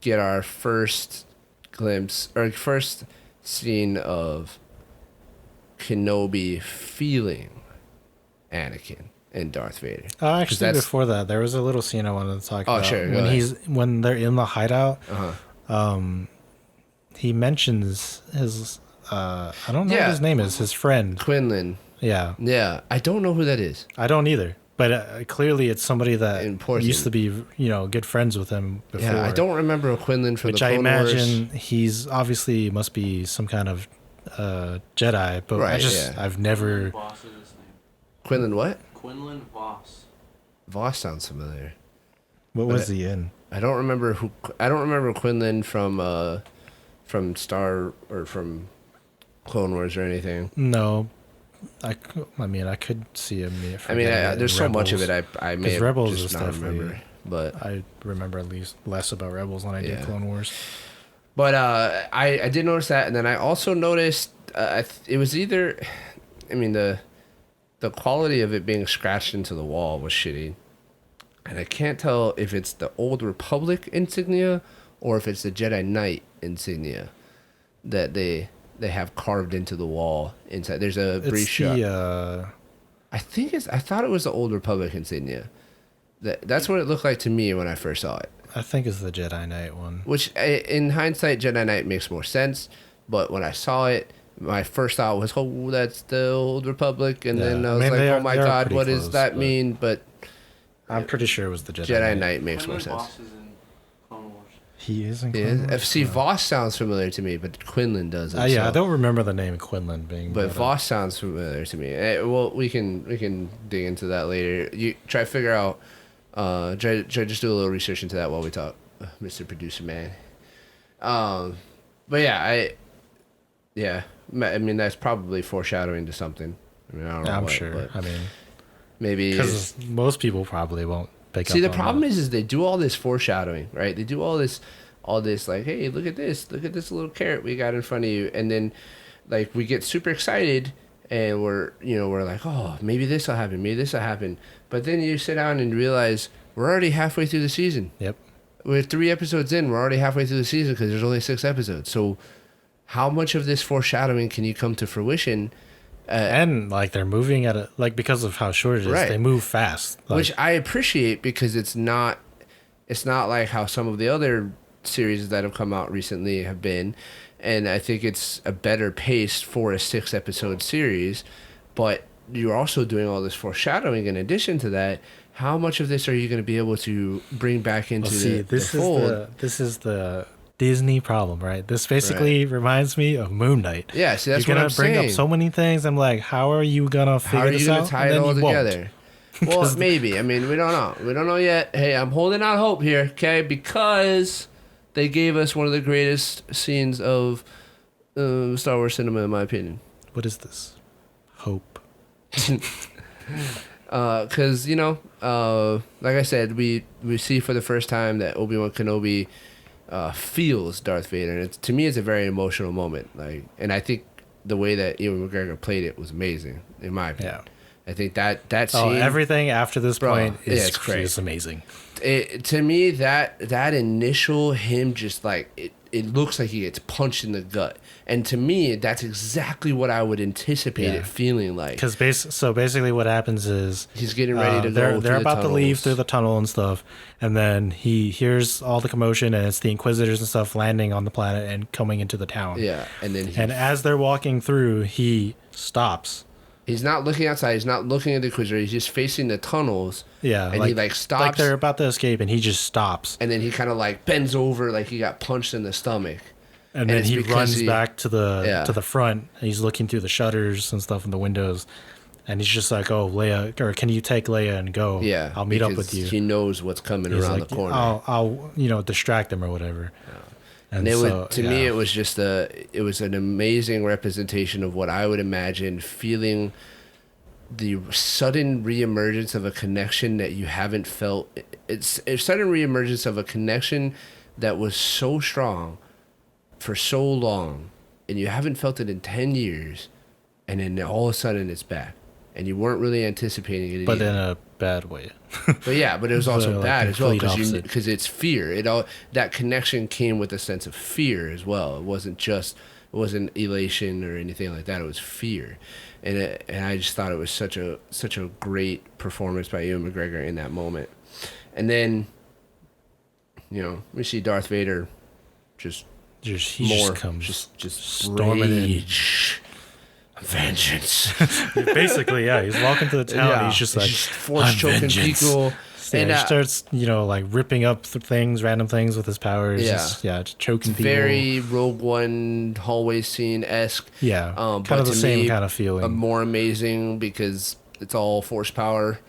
Speaker 1: get our first glimpse or first scene of Kenobi feeling Anakin and Darth Vader.
Speaker 2: Actually, before that, there was a little scene I wanted to talk about.
Speaker 1: Sure.
Speaker 2: When they're in the hideout. He mentions his, I don't know what his name is, his friend.
Speaker 1: Quinlan.
Speaker 2: Yeah.
Speaker 1: Yeah. I don't know who that is.
Speaker 2: I don't either. But clearly it's somebody that used to be, good friends with him before.
Speaker 1: Yeah, I don't remember a Quinlan from the Clone Wars.
Speaker 2: Which I imagine he's obviously must be some kind of Jedi, but I've never...
Speaker 3: Voss is his name.
Speaker 1: Quinlan what?
Speaker 3: Quinlan Voss.
Speaker 1: Voss sounds familiar.
Speaker 2: What was he in?
Speaker 1: I don't remember Quinlan from Star or from Clone Wars or anything.
Speaker 2: No, I could see him.
Speaker 1: There's so much of it I may have
Speaker 2: Rebels
Speaker 1: just not remember. But
Speaker 2: I remember at least less about Rebels than I did Clone Wars.
Speaker 1: But I did notice that, and then I also noticed it was either, the quality of it being scratched into the wall was shitty, and I can't tell if it's the Old Republic insignia or if it's the Jedi Knight insignia that they have carved into the wall inside. There's a brief shot. I thought it was the Old Republic insignia. That's what it looked like to me when I first saw it.
Speaker 2: I think it's the Jedi Knight one.
Speaker 1: Which, in hindsight, Jedi Knight makes more sense. But when I saw it, my first thought was, "Oh, that's the Old Republic," and then I was like, "Oh my God, what does that mean?" But
Speaker 2: I'm pretty sure it was the
Speaker 1: Jedi Knight makes more sense.
Speaker 3: Voss is in Clone Wars.
Speaker 2: He is in Clone Wars?
Speaker 1: See, Voss sounds familiar to me, but Quinlan doesn't.
Speaker 2: Yeah, I don't remember the name Quinlan being.
Speaker 1: But Voss sounds familiar to me. Well, we can dig into that later. You try to figure out. Try just do a little research into that while we talk, Mr. Producer Man. But yeah, I mean that's probably foreshadowing to something. I mean, I don't know.
Speaker 2: I'm
Speaker 1: what,
Speaker 2: sure. I mean,
Speaker 1: maybe
Speaker 2: because most people probably won't pick up.
Speaker 1: See, the problem is they do all this foreshadowing, right? They do all this like, hey, look at this little carrot we got in front of you, and then like we get super excited. And we're like, oh, maybe this will happen. But then you sit down and realize we're already halfway through the season.
Speaker 2: Yep.
Speaker 1: We're 3 episodes in. We're already halfway through the season because there's only 6 episodes. So how much of this foreshadowing can you come to fruition?
Speaker 2: And like they're moving at because of how short it is,
Speaker 1: right.
Speaker 2: They move fast.
Speaker 1: Which I appreciate because it's not like how some of the other series that have come out recently have been. And I think it's a better pace for a 6-episode series, but you're also doing all this foreshadowing in addition to that. How much of this are you going to be able to bring back into the fold?
Speaker 2: This is the Disney problem, right? This basically reminds me of Moon Knight.
Speaker 1: Yeah, see, that's
Speaker 2: You're
Speaker 1: what I'm saying.
Speaker 2: You're going to bring up so many things. I'm like, how are you going to figure this out?
Speaker 1: How are you going to tie it all together? Well, maybe. I mean, we don't know. We don't know yet. Hey, I'm holding out hope here, okay? Because they gave us one of the greatest scenes of Star Wars cinema, in my opinion.
Speaker 2: What is this? Hope.
Speaker 1: Because, like I said, we see for the first time that Obi-Wan Kenobi feels Darth Vader. And to me, it's a very emotional moment. And I think the way that Ewan McGregor played it was amazing, in my opinion. Yeah. I think that scene...
Speaker 2: everything after this point is amazing.
Speaker 1: To me, that initial him just like... It looks like he gets punched in the gut. And to me, that's exactly what I would anticipate it feeling like.
Speaker 2: Because basically what happens is...
Speaker 1: He's getting ready to go
Speaker 2: They're about to leave through the tunnel and stuff. And then he hears all the commotion, and it's the Inquisitors and stuff landing on the planet and coming into the town.
Speaker 1: Yeah.
Speaker 2: And as they're walking through, he stops.
Speaker 1: He's not looking outside. He's not looking at the Inquisitor. He's just facing the tunnels.
Speaker 2: Yeah.
Speaker 1: And he stops.
Speaker 2: Like they're about to escape, and he just stops.
Speaker 1: And then he kind of bends over like he got punched in the stomach.
Speaker 2: And then he runs back to the front. And he's looking through the shutters and stuff in the windows. And he's just like, "Oh, Leia, or can you take Leia and go?
Speaker 1: Yeah,
Speaker 2: I'll meet up with you."
Speaker 1: He knows what's coming around the corner.
Speaker 2: I'll distract him or whatever. Yeah.
Speaker 1: And to me, it was just it was an amazing representation of what I would imagine feeling the sudden reemergence of a connection that you haven't felt. It's a sudden reemergence of a connection that was so strong for so long, and you haven't felt it in 10 years, and then all of a sudden it's back, and you weren't really anticipating it.
Speaker 2: But in a bad way.
Speaker 1: But it was also bad as well because it's fear. That connection came with a sense of fear as well. It wasn't elation or anything like that. It was fear. And I just thought it was such a great performance by Ewan McGregor in that moment. And then, we see Darth Vader just
Speaker 2: storming
Speaker 1: rage, vengeance.
Speaker 2: Basically, yeah, he's walking to the town. Yeah, he's just
Speaker 1: force choking people.
Speaker 2: And he starts, ripping up random things with his powers. Just choking people.
Speaker 1: Very Rogue One hallway scene-esque.
Speaker 2: Yeah, kind of the same kind of feeling.
Speaker 1: More amazing because it's all force power.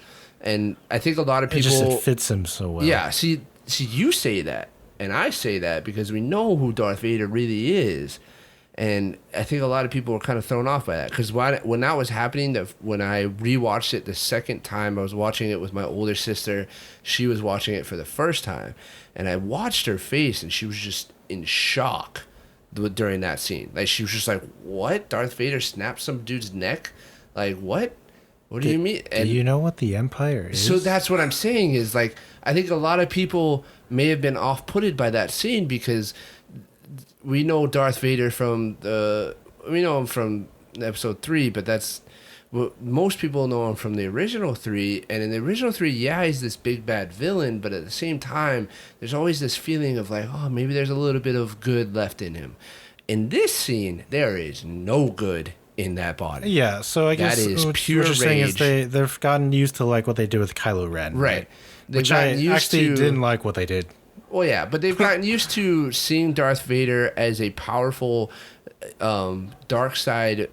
Speaker 1: And I think a lot of people...
Speaker 2: It fits him so well.
Speaker 1: Yeah, see, you say that, and I say that because we know who Darth Vader really is. And I think a lot of people were kind of thrown off by that. Because when that was happening, when I rewatched it the second time, I was watching it with my older sister. She was watching it for the first time. And I watched her face, and she was just in shock during that scene. Like, she was just like, what? Darth Vader snapped some dude's neck? Like, what? What do you mean? And
Speaker 2: do you know what the Empire is?
Speaker 1: So that's what I'm saying is, I think a lot of people may have been off-putted by that scene because... We know Darth Vader we know him from episode 3, but well, most people know him from the original three, and in the original three, yeah, he's this big bad villain, but at the same time, there's always this feeling of like, oh, maybe there's a little bit of good left in him. In this scene, there is no good in that body.
Speaker 2: Yeah, so I guess
Speaker 1: that is pure
Speaker 2: what you're saying is
Speaker 1: rage.
Speaker 2: they've gotten used to like what they did with Kylo Ren,
Speaker 1: Right. They've
Speaker 2: Which I
Speaker 1: gotten used
Speaker 2: actually
Speaker 1: to-
Speaker 2: didn't like what they did.
Speaker 1: Well, yeah, but they've gotten used to seeing Darth Vader as a powerful, dark side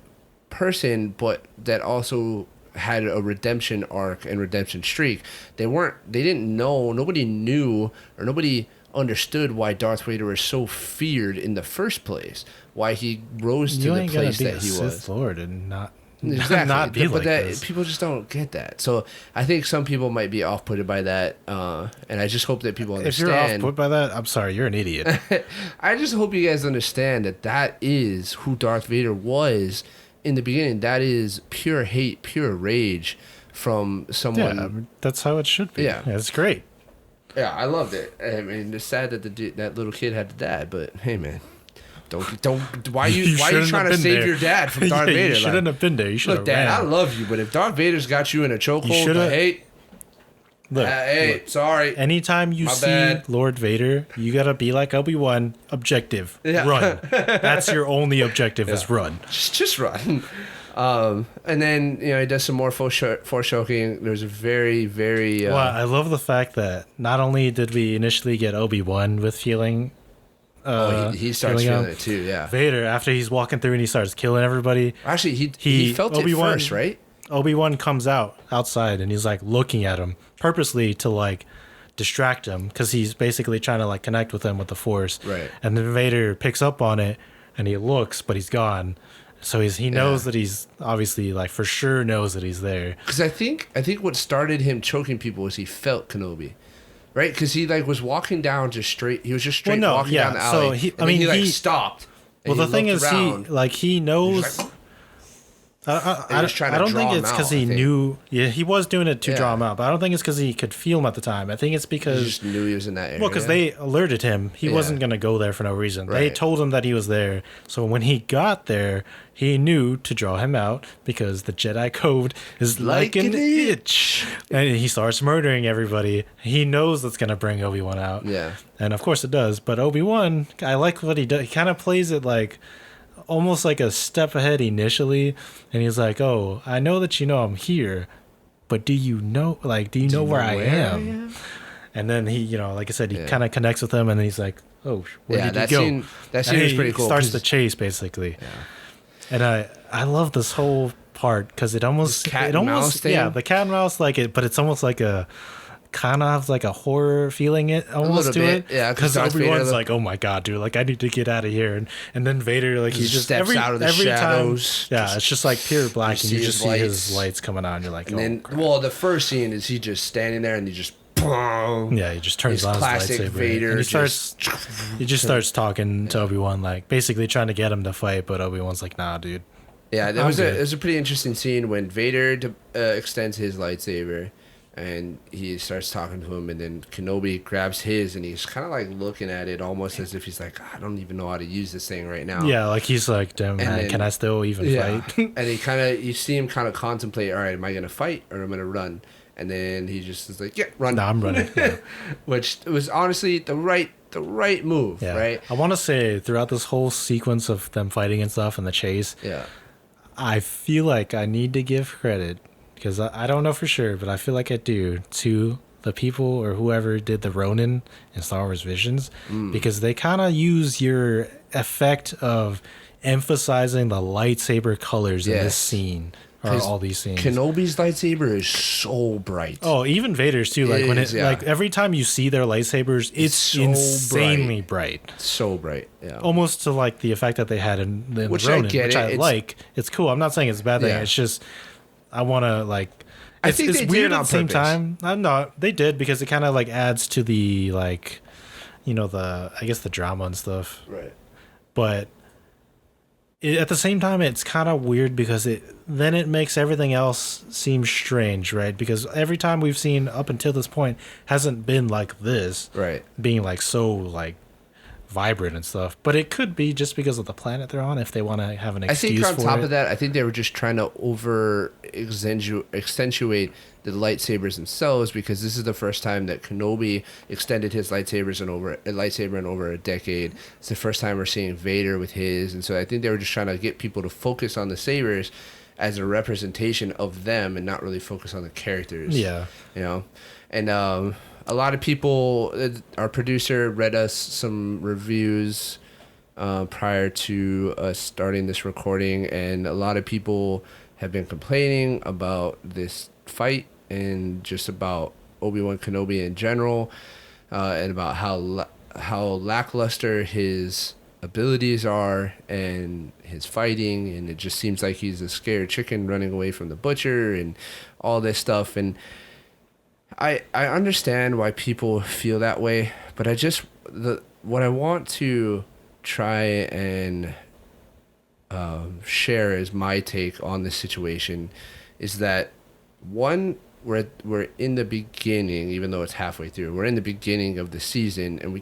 Speaker 1: person, but that also had a redemption arc and redemption streak. They didn't know, nobody knew, or nobody understood why Darth Vader was so feared in the first place. Why he rose to
Speaker 2: You
Speaker 1: the
Speaker 2: ain't gonna
Speaker 1: place
Speaker 2: be
Speaker 1: that
Speaker 2: a
Speaker 1: he
Speaker 2: Sith
Speaker 1: was.
Speaker 2: Lord and not
Speaker 1: Exactly.
Speaker 2: not be
Speaker 1: but
Speaker 2: like
Speaker 1: that,
Speaker 2: this.
Speaker 1: people just don't get that. So I think some people might be off-putted by that, and I just hope that people
Speaker 2: If you're
Speaker 1: understand.
Speaker 2: off put by that, I'm sorry, you're an idiot.
Speaker 1: I just hope you guys understand that that is who Darth Vader was in the beginning. That is pure hate, pure rage from someone.
Speaker 2: Yeah, that's how it should be.
Speaker 1: Yeah.
Speaker 2: It's great.
Speaker 1: Yeah, I loved it. I mean, it's sad that that little kid had to die, but hey, man, don't. Why you
Speaker 2: You
Speaker 1: why are you
Speaker 2: shouldn't
Speaker 1: trying
Speaker 2: have
Speaker 1: to
Speaker 2: been
Speaker 1: save
Speaker 2: there.
Speaker 1: your dad from Darth
Speaker 2: Yeah,
Speaker 1: Vader?
Speaker 2: you
Speaker 1: Like,
Speaker 2: shouldn't have been there. You should
Speaker 1: look,
Speaker 2: have
Speaker 1: Dad, I
Speaker 2: ran.
Speaker 1: love you, but if Darth Vader's got you in a chokehold,
Speaker 2: shoulda-
Speaker 1: hey,
Speaker 2: Look,
Speaker 1: hey,
Speaker 2: look,
Speaker 1: sorry.
Speaker 2: anytime you
Speaker 1: My
Speaker 2: see
Speaker 1: bad.
Speaker 2: Lord Vader, you gotta be like Obi-Wan, objective.
Speaker 1: Yeah.
Speaker 2: Run. That's your only objective is run.
Speaker 1: Just run. And then he does some more foreshadowing. There's a very, very.
Speaker 2: Well, I love the fact that not only did we initially get Obi-Wan with feeling
Speaker 1: he starts
Speaker 2: feeling
Speaker 1: feeling it too. Yeah.
Speaker 2: Vader, after he's walking through and he starts killing everybody,
Speaker 1: Actually, he felt
Speaker 2: Obi-Wan-
Speaker 1: it first, right?
Speaker 2: Obi-Wan comes outside and he's like looking at him purposely to like distract him because he's basically trying to like connect with him with the Force.
Speaker 1: Right.
Speaker 2: And then Vader picks up on it and he looks, but he's gone. So he knows that he's obviously like for sure knows that he's there.
Speaker 1: Because I think what started him choking people was he felt Kenobi, right? Because he like was walking down just straight. He was just straight
Speaker 2: Well, no,
Speaker 1: walking
Speaker 2: yeah,
Speaker 1: down the
Speaker 2: so
Speaker 1: alley.
Speaker 2: he-
Speaker 1: and then he like
Speaker 2: he-
Speaker 1: stopped.
Speaker 2: Well,
Speaker 1: and
Speaker 2: the thing
Speaker 1: looked
Speaker 2: is,
Speaker 1: around.
Speaker 2: he knows.
Speaker 1: He was like,
Speaker 2: I
Speaker 1: was trying to
Speaker 2: don't
Speaker 1: draw
Speaker 2: think
Speaker 1: him
Speaker 2: it's
Speaker 1: out,
Speaker 2: because
Speaker 1: I
Speaker 2: he
Speaker 1: think.
Speaker 2: knew. Yeah, he was doing it to
Speaker 1: Yeah.
Speaker 2: draw him out, but I don't think it's because he could feel him at the time. I think it's
Speaker 1: he
Speaker 2: because
Speaker 1: just knew he was in that area.
Speaker 2: well, because they alerted him. He
Speaker 1: Yeah.
Speaker 2: wasn't going to go there for no reason. They
Speaker 1: Right.
Speaker 2: told him that he was there. So when he got there, he knew to draw him out because the Jedi code is like an itch. And he starts murdering everybody. He knows that's going to bring Obi-Wan out.
Speaker 1: Yeah.
Speaker 2: And of course it does. But Obi-Wan, I like what he does. He kind of plays it like almost like a step ahead initially. And he's like, oh, I know that you know I'm here. But do you know where I am? And then he, like I said, he kind of connects with him, and then he's like, "Oh, where did
Speaker 1: that
Speaker 2: you go?"
Speaker 1: scene was
Speaker 2: And
Speaker 1: pretty cool.
Speaker 2: Starts
Speaker 1: 'cause
Speaker 2: the chase basically, and I love this whole part because it almost
Speaker 1: This cat and mouse thing?
Speaker 2: the cat and mouse but it's almost like a kind of like a horror feeling almost
Speaker 1: little
Speaker 2: to
Speaker 1: bit,
Speaker 2: it.
Speaker 1: yeah, 'cause
Speaker 2: because
Speaker 1: Darth
Speaker 2: Obi-Wan's
Speaker 1: Vader,
Speaker 2: like, "Oh my god, dude! Like I need to get out of here," and then Vader he just
Speaker 1: steps out of the shadows.
Speaker 2: Time, it's just like pure black, and you
Speaker 1: see
Speaker 2: just
Speaker 1: his
Speaker 2: see his
Speaker 1: lights.
Speaker 2: lights coming on. You're like,
Speaker 1: And
Speaker 2: "Oh."
Speaker 1: then, well, the first scene is he just standing there and he just. Boom.
Speaker 2: Yeah, he just turns
Speaker 1: His
Speaker 2: on his
Speaker 1: classic
Speaker 2: lightsaber.
Speaker 1: Vader
Speaker 2: And he
Speaker 1: just-
Speaker 2: starts talking to Obi-Wan, like basically trying to get him to fight, but Obi-Wan's like, "Nah, dude."
Speaker 1: Yeah,
Speaker 2: I'm good.
Speaker 1: it was a pretty interesting scene when Vader extends his lightsaber, and he starts talking to him, and then Kenobi grabs his, and he's kind of like looking at it almost as if he's like, I don't even know how to use this thing right now.
Speaker 2: Yeah, like he's like, "Damn, man,
Speaker 1: then-
Speaker 2: can I still even
Speaker 1: Yeah.
Speaker 2: fight?"
Speaker 1: And you see him kind of contemplate, all right, am I going to fight or am I going to run? And then he just is like, yeah, run.
Speaker 2: Nah, I'm running. Yeah.
Speaker 1: Which was honestly the right move,
Speaker 2: Yeah.
Speaker 1: right?
Speaker 2: I want to say throughout this whole sequence of them fighting and stuff and the chase,
Speaker 1: Yeah.
Speaker 2: I feel like I need to give credit because I don't know for sure, but I feel like I do to the people or whoever did the Ronin in Star Wars Visions because they kind of use your effect of emphasizing the lightsaber colors in this
Speaker 1: Yes.
Speaker 2: scene or
Speaker 1: 'Cause
Speaker 2: all these scenes.
Speaker 1: Kenobi's lightsaber is so bright.
Speaker 2: Oh, even Vader's too. Like when
Speaker 1: is,
Speaker 2: it,
Speaker 1: yeah.
Speaker 2: like every time you see their lightsabers, it's
Speaker 1: so
Speaker 2: insanely bright.
Speaker 1: So bright. Yeah.
Speaker 2: Almost to like the effect that they had in the
Speaker 1: Which I
Speaker 2: Ronin,
Speaker 1: get
Speaker 2: which
Speaker 1: it.
Speaker 2: I
Speaker 1: It's-
Speaker 2: like. It's cool. I'm not saying it's a bad thing.
Speaker 1: Yeah.
Speaker 2: It's just I want to like.
Speaker 1: I
Speaker 2: It's,
Speaker 1: think
Speaker 2: it's
Speaker 1: they did
Speaker 2: weird
Speaker 1: it
Speaker 2: at
Speaker 1: on
Speaker 2: the same
Speaker 1: purpose.
Speaker 2: time. I'm not. They did because it kind of like adds to the like, the I guess the drama and stuff.
Speaker 1: Right.
Speaker 2: But at the same time, it's kind of weird because it makes everything else seem strange, right? Because every time we've seen up until this point hasn't been like this,
Speaker 1: Right.
Speaker 2: being like so like vibrant and stuff. But it could be just because of the planet they're on. If they want to have an
Speaker 1: I
Speaker 2: excuse
Speaker 1: think on
Speaker 2: for
Speaker 1: top
Speaker 2: it.
Speaker 1: of that, I think they were just trying to accentuate the lightsabers themselves, because this is the first time that Kenobi extended his lightsabers in over a decade. It's the first time we're seeing Vader with his, and so I think they were just trying to get people to focus on the sabers as a representation of them and not really focus on the characters.
Speaker 2: Yeah.
Speaker 1: You know, and a lot of people, our producer read us some reviews prior to us starting this recording, and a lot of people have been complaining about this fight and just about Obi-Wan Kenobi in general, and about how lackluster his abilities are and his fighting, and it just seems like he's a scared chicken running away from the butcher and all this stuff. And I understand why people feel that way, but what I want to try and share as my take on this situation is that, one, we're in the beginning, even though it's halfway through, we're in the beginning of the season, and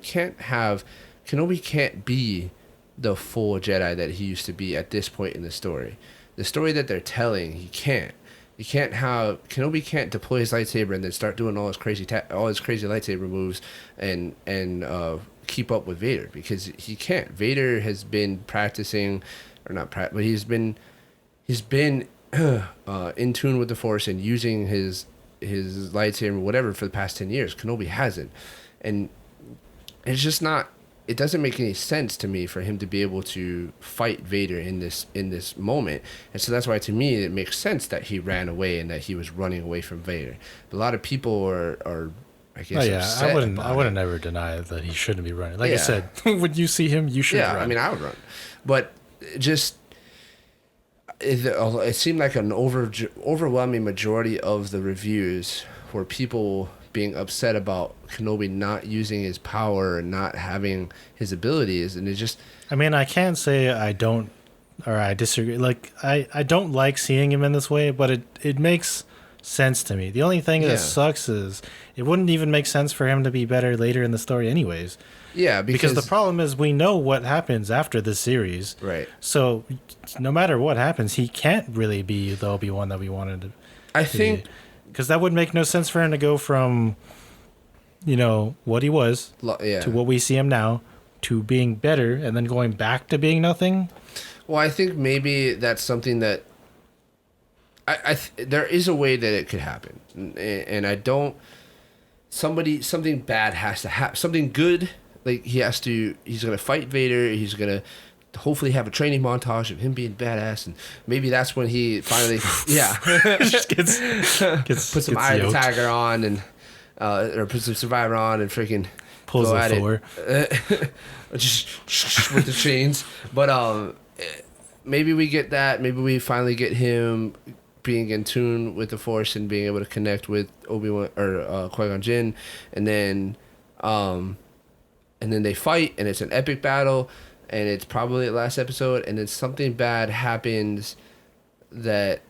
Speaker 1: Kenobi can't be the full Jedi that he used to be at this point in the story. The story that they're telling, he can't. Kenobi can't deploy his lightsaber and then start doing all his crazy lightsaber moves and keep up with Vader, because he can't. Vader has been practicing, or not practice, but he's been in tune with the Force and using his lightsaber or whatever for the past 10 years. Kenobi hasn't, and it's just not. It doesn't make any sense to me for him to be able to fight Vader in this moment, and so that's why, to me, it makes sense that he ran away and that he was running away from Vader. But a lot of people are I guess.
Speaker 2: Oh yeah,
Speaker 1: upset
Speaker 2: I wouldn't
Speaker 1: it.
Speaker 2: ever deny that he shouldn't be running. Like
Speaker 1: Yeah.
Speaker 2: I said, when you see him, you should
Speaker 1: Yeah,
Speaker 2: run.
Speaker 1: I mean, I would run, but it seemed like an overwhelming majority of the reviews were people being upset about Kenobi not using his power and not having his abilities, and it just.
Speaker 2: I mean, I can't say I don't, or I disagree. Like, I don't like seeing him in this way, but it makes sense to me. The only thing
Speaker 1: Yeah.
Speaker 2: that sucks is it wouldn't even make sense for him to be better later in the story anyways.
Speaker 1: Yeah,
Speaker 2: Because the problem is we know what happens after this series.
Speaker 1: Right.
Speaker 2: So no matter what happens, he can't really be the Obi-Wan that we wanted to
Speaker 1: I
Speaker 2: be.
Speaker 1: think.
Speaker 2: Because that would make no sense for him to go from, what he was
Speaker 1: Yeah.
Speaker 2: to what we see him now to being better and then going back to being nothing.
Speaker 1: Well, I think maybe that's something that there is a way that it could happen, and I don't. Something bad has to happen. Something good, like he's gonna fight Vader. He's gonna hopefully have a training montage of him being badass, and maybe that's when he finally,
Speaker 2: Just gets
Speaker 1: put some Eye of the Tiger on and or put some Survivor on and freaking
Speaker 2: pulls
Speaker 1: go
Speaker 2: a
Speaker 1: at
Speaker 2: Thor.
Speaker 1: it. Just with the chains. But maybe we get that. Maybe we finally get him being in tune with the Force and being able to connect with Obi-Wan or Qui-Gon Jinn, and then they fight, and it's an epic battle, and it's probably the last episode, and then something bad happens that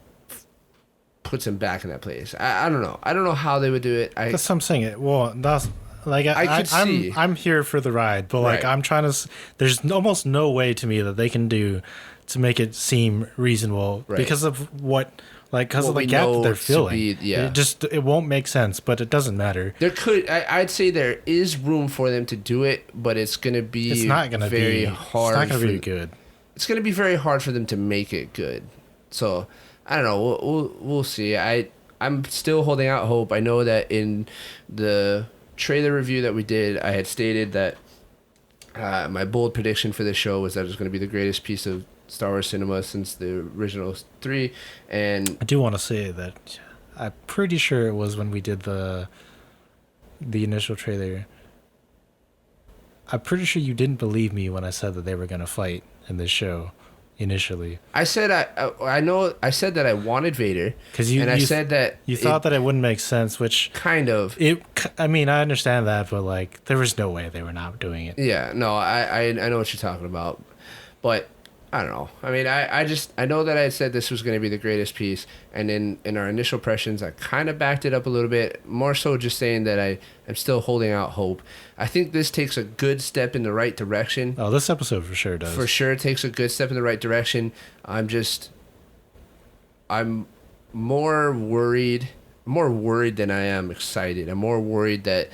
Speaker 1: puts him back in that place. I don't know. I don't know how they would do it.
Speaker 2: That's what I'm saying. Well, that's like I'm here for the ride, but like
Speaker 1: Right.
Speaker 2: I'm trying to. There's almost no way to me that they can do to make it seem reasonable
Speaker 1: Right.
Speaker 2: because of because
Speaker 1: What
Speaker 2: of the
Speaker 1: we
Speaker 2: gap
Speaker 1: know
Speaker 2: that they're
Speaker 1: to
Speaker 2: filling.
Speaker 1: be- yeah.
Speaker 2: It won't make sense, but it doesn't matter.
Speaker 1: There could, I'd say there is room for them to do it, but it's gonna be
Speaker 2: It's not gonna
Speaker 1: very
Speaker 2: be
Speaker 1: hard.
Speaker 2: It's not gonna be good.
Speaker 1: It's gonna be very hard for them to make it good. So I don't know. We'll see. I'm still holding out hope. I know that in the trailer review that we did, I had stated that my bold prediction for this show was that it was going to be the greatest piece of Star Wars cinema since the original 3, and
Speaker 2: I do want to say that I'm pretty sure it was when we did the initial trailer. I'm pretty sure you didn't believe me when I said that they were going to fight in this show initially.
Speaker 1: I said I said that I wanted Vader,
Speaker 2: Because
Speaker 1: I said that
Speaker 2: you thought that it wouldn't make sense, which
Speaker 1: kind of.
Speaker 2: I mean, I understand that, but like there was no way they were not doing it.
Speaker 1: Yeah, no, I know what you're talking about, but I don't know. I mean, I know that I said this was going to be the greatest piece, and in our initial impressions, I kind of backed it up a little bit, more so just saying that I'm still holding out hope. I think this takes a good step in the right direction.
Speaker 2: Oh, this episode for sure does.
Speaker 1: For sure takes a good step in the right direction. I'm more worried than I am excited. I'm more worried that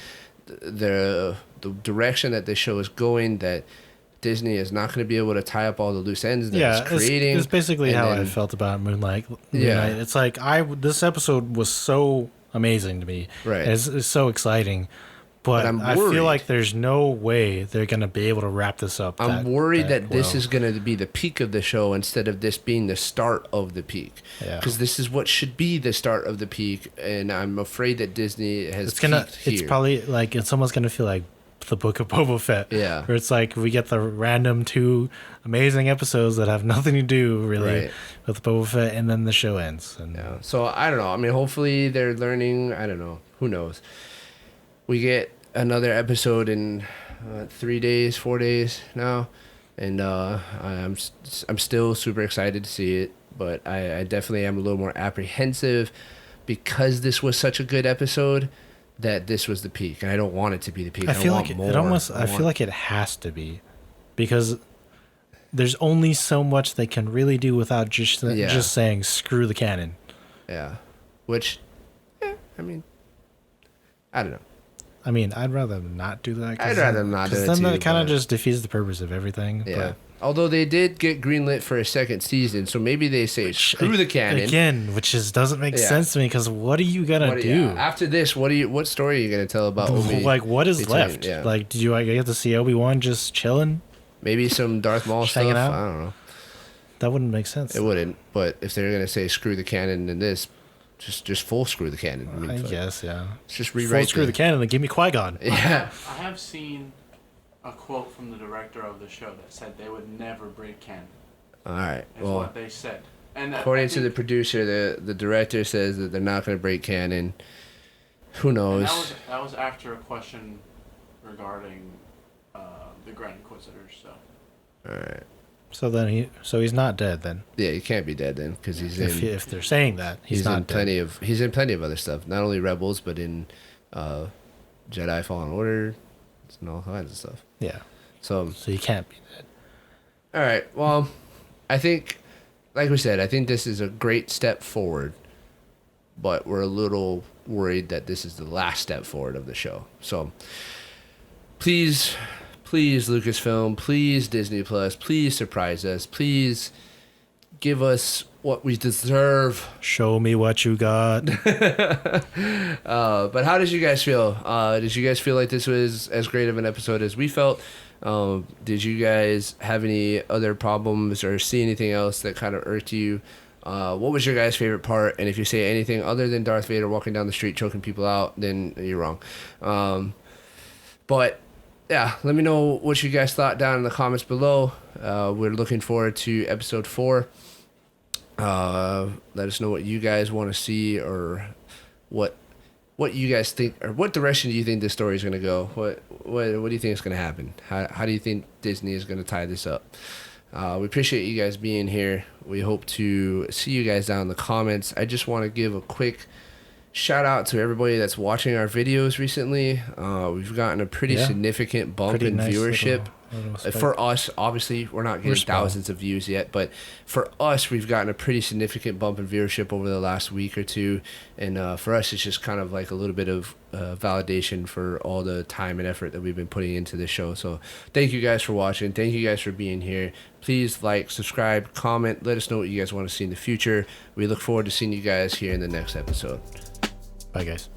Speaker 1: the direction that this show is going, that Disney is not going to be able to tie up all the loose ends that it's creating.
Speaker 2: It's basically how I felt about Moonlight.
Speaker 1: Yeah.
Speaker 2: It's like this episode was so amazing to me.
Speaker 1: Right.
Speaker 2: It's so exciting. But I feel like there's no way they're going to be able to wrap this up.
Speaker 1: I'm worried that this is going to be the peak of the show instead of this being the start of the peak.
Speaker 2: Yeah.
Speaker 1: Because this is what should be the start of the peak, and I'm afraid that Disney has peaked here.
Speaker 2: It's probably like it's almost going to feel like the Book of Boba Fett.
Speaker 1: Yeah.
Speaker 2: Where it's like we get the random 2 amazing episodes that have nothing to do really with Boba Fett, and then the show ends. And
Speaker 1: yeah. So I don't know. I mean, hopefully they're learning. I don't know. Who knows? We get another episode in 3 days, 4 days now, and I'm still super excited to see it. But I definitely am a little more apprehensive because this was such a good episode, that this was the peak, and I don't want it to be the peak.
Speaker 2: I feel like I feel like it has to be, because there's only so much they can really do without just saying screw the canon.
Speaker 1: Yeah, which, I mean, I don't know.
Speaker 2: I mean, I'd rather not do that.
Speaker 1: I'd rather not do it,
Speaker 2: because then that kind of just defeats the purpose of everything.
Speaker 1: Yeah.
Speaker 2: But
Speaker 1: Although they did get greenlit for a second season, so maybe they say screw the canon
Speaker 2: again, which doesn't make sense to me. Because what are you gonna do
Speaker 1: after this? What story are you gonna tell about Obi?
Speaker 2: Like, what is left?
Speaker 1: Yeah.
Speaker 2: Like, do I get to see Obi-Wan just chilling?
Speaker 1: Maybe some Darth Maul stuff.
Speaker 2: Hanging out?
Speaker 1: I don't know.
Speaker 2: That wouldn't make sense.
Speaker 1: It wouldn't. But if they're gonna say screw the canon in this, just full screw the canon. I mean,
Speaker 2: I guess, yeah.
Speaker 1: Let's just rewrite.
Speaker 2: Full screw the canon and give me Qui-Gon.
Speaker 1: Yeah.
Speaker 3: I have seen a quote from the director of the show that said they would never break canon.
Speaker 1: All right.
Speaker 3: That's what they said. And
Speaker 1: according to the producer, the director says that they're not going to break canon. Who knows?
Speaker 3: That was after a question regarding the Grand Inquisitor. So.
Speaker 1: All right.
Speaker 2: So he's not dead then.
Speaker 1: Yeah, he can't be dead then because he's
Speaker 2: if they're saying that he's not
Speaker 1: in
Speaker 2: dead.
Speaker 1: He's in plenty of other stuff. Not only Rebels, but in Jedi Fallen Order and all kinds of stuff.
Speaker 2: Yeah.
Speaker 1: So
Speaker 2: he can't be dead.
Speaker 1: All right. Well, I think, like we said, I think this is a great step forward, but we're a little worried that this is the last step forward of the show. So please, Lucasfilm, please, Disney Plus, please surprise us. Please give us what we deserve.
Speaker 2: Show me what you got.
Speaker 1: But how did you guys feel? Did you guys feel like this was as great of an episode as we felt? Did you guys have any other problems or see anything else that kind of irked you? What was your guys' favorite part? And if you say anything other than Darth Vader walking down the street choking people out, then you're wrong. But yeah, let me know what you guys thought down in the comments below. We're looking forward to episode 4. Let us know what you guys want to see, or what you guys think, or what direction do you think this story is going to go? What do you think is going to happen? How do you think Disney is going to tie this up? We appreciate you guys being here. We hope to see you guys down in the comments. I just want to give a quick shout out to everybody that's watching our videos recently. We've gotten a pretty significant bump in viewership. For us, obviously, we're not getting thousands of views yet, but for us, we've gotten a pretty significant bump in viewership over the last week or two. And for us, it's just kind of like a little bit of validation for all the time and effort that we've been putting into this show. So thank you guys for watching. Thank you guys for being here. Please like, subscribe, comment. Let us know what you guys want to see in the future. We look forward to seeing you guys here in the next episode.
Speaker 2: Bye, guys.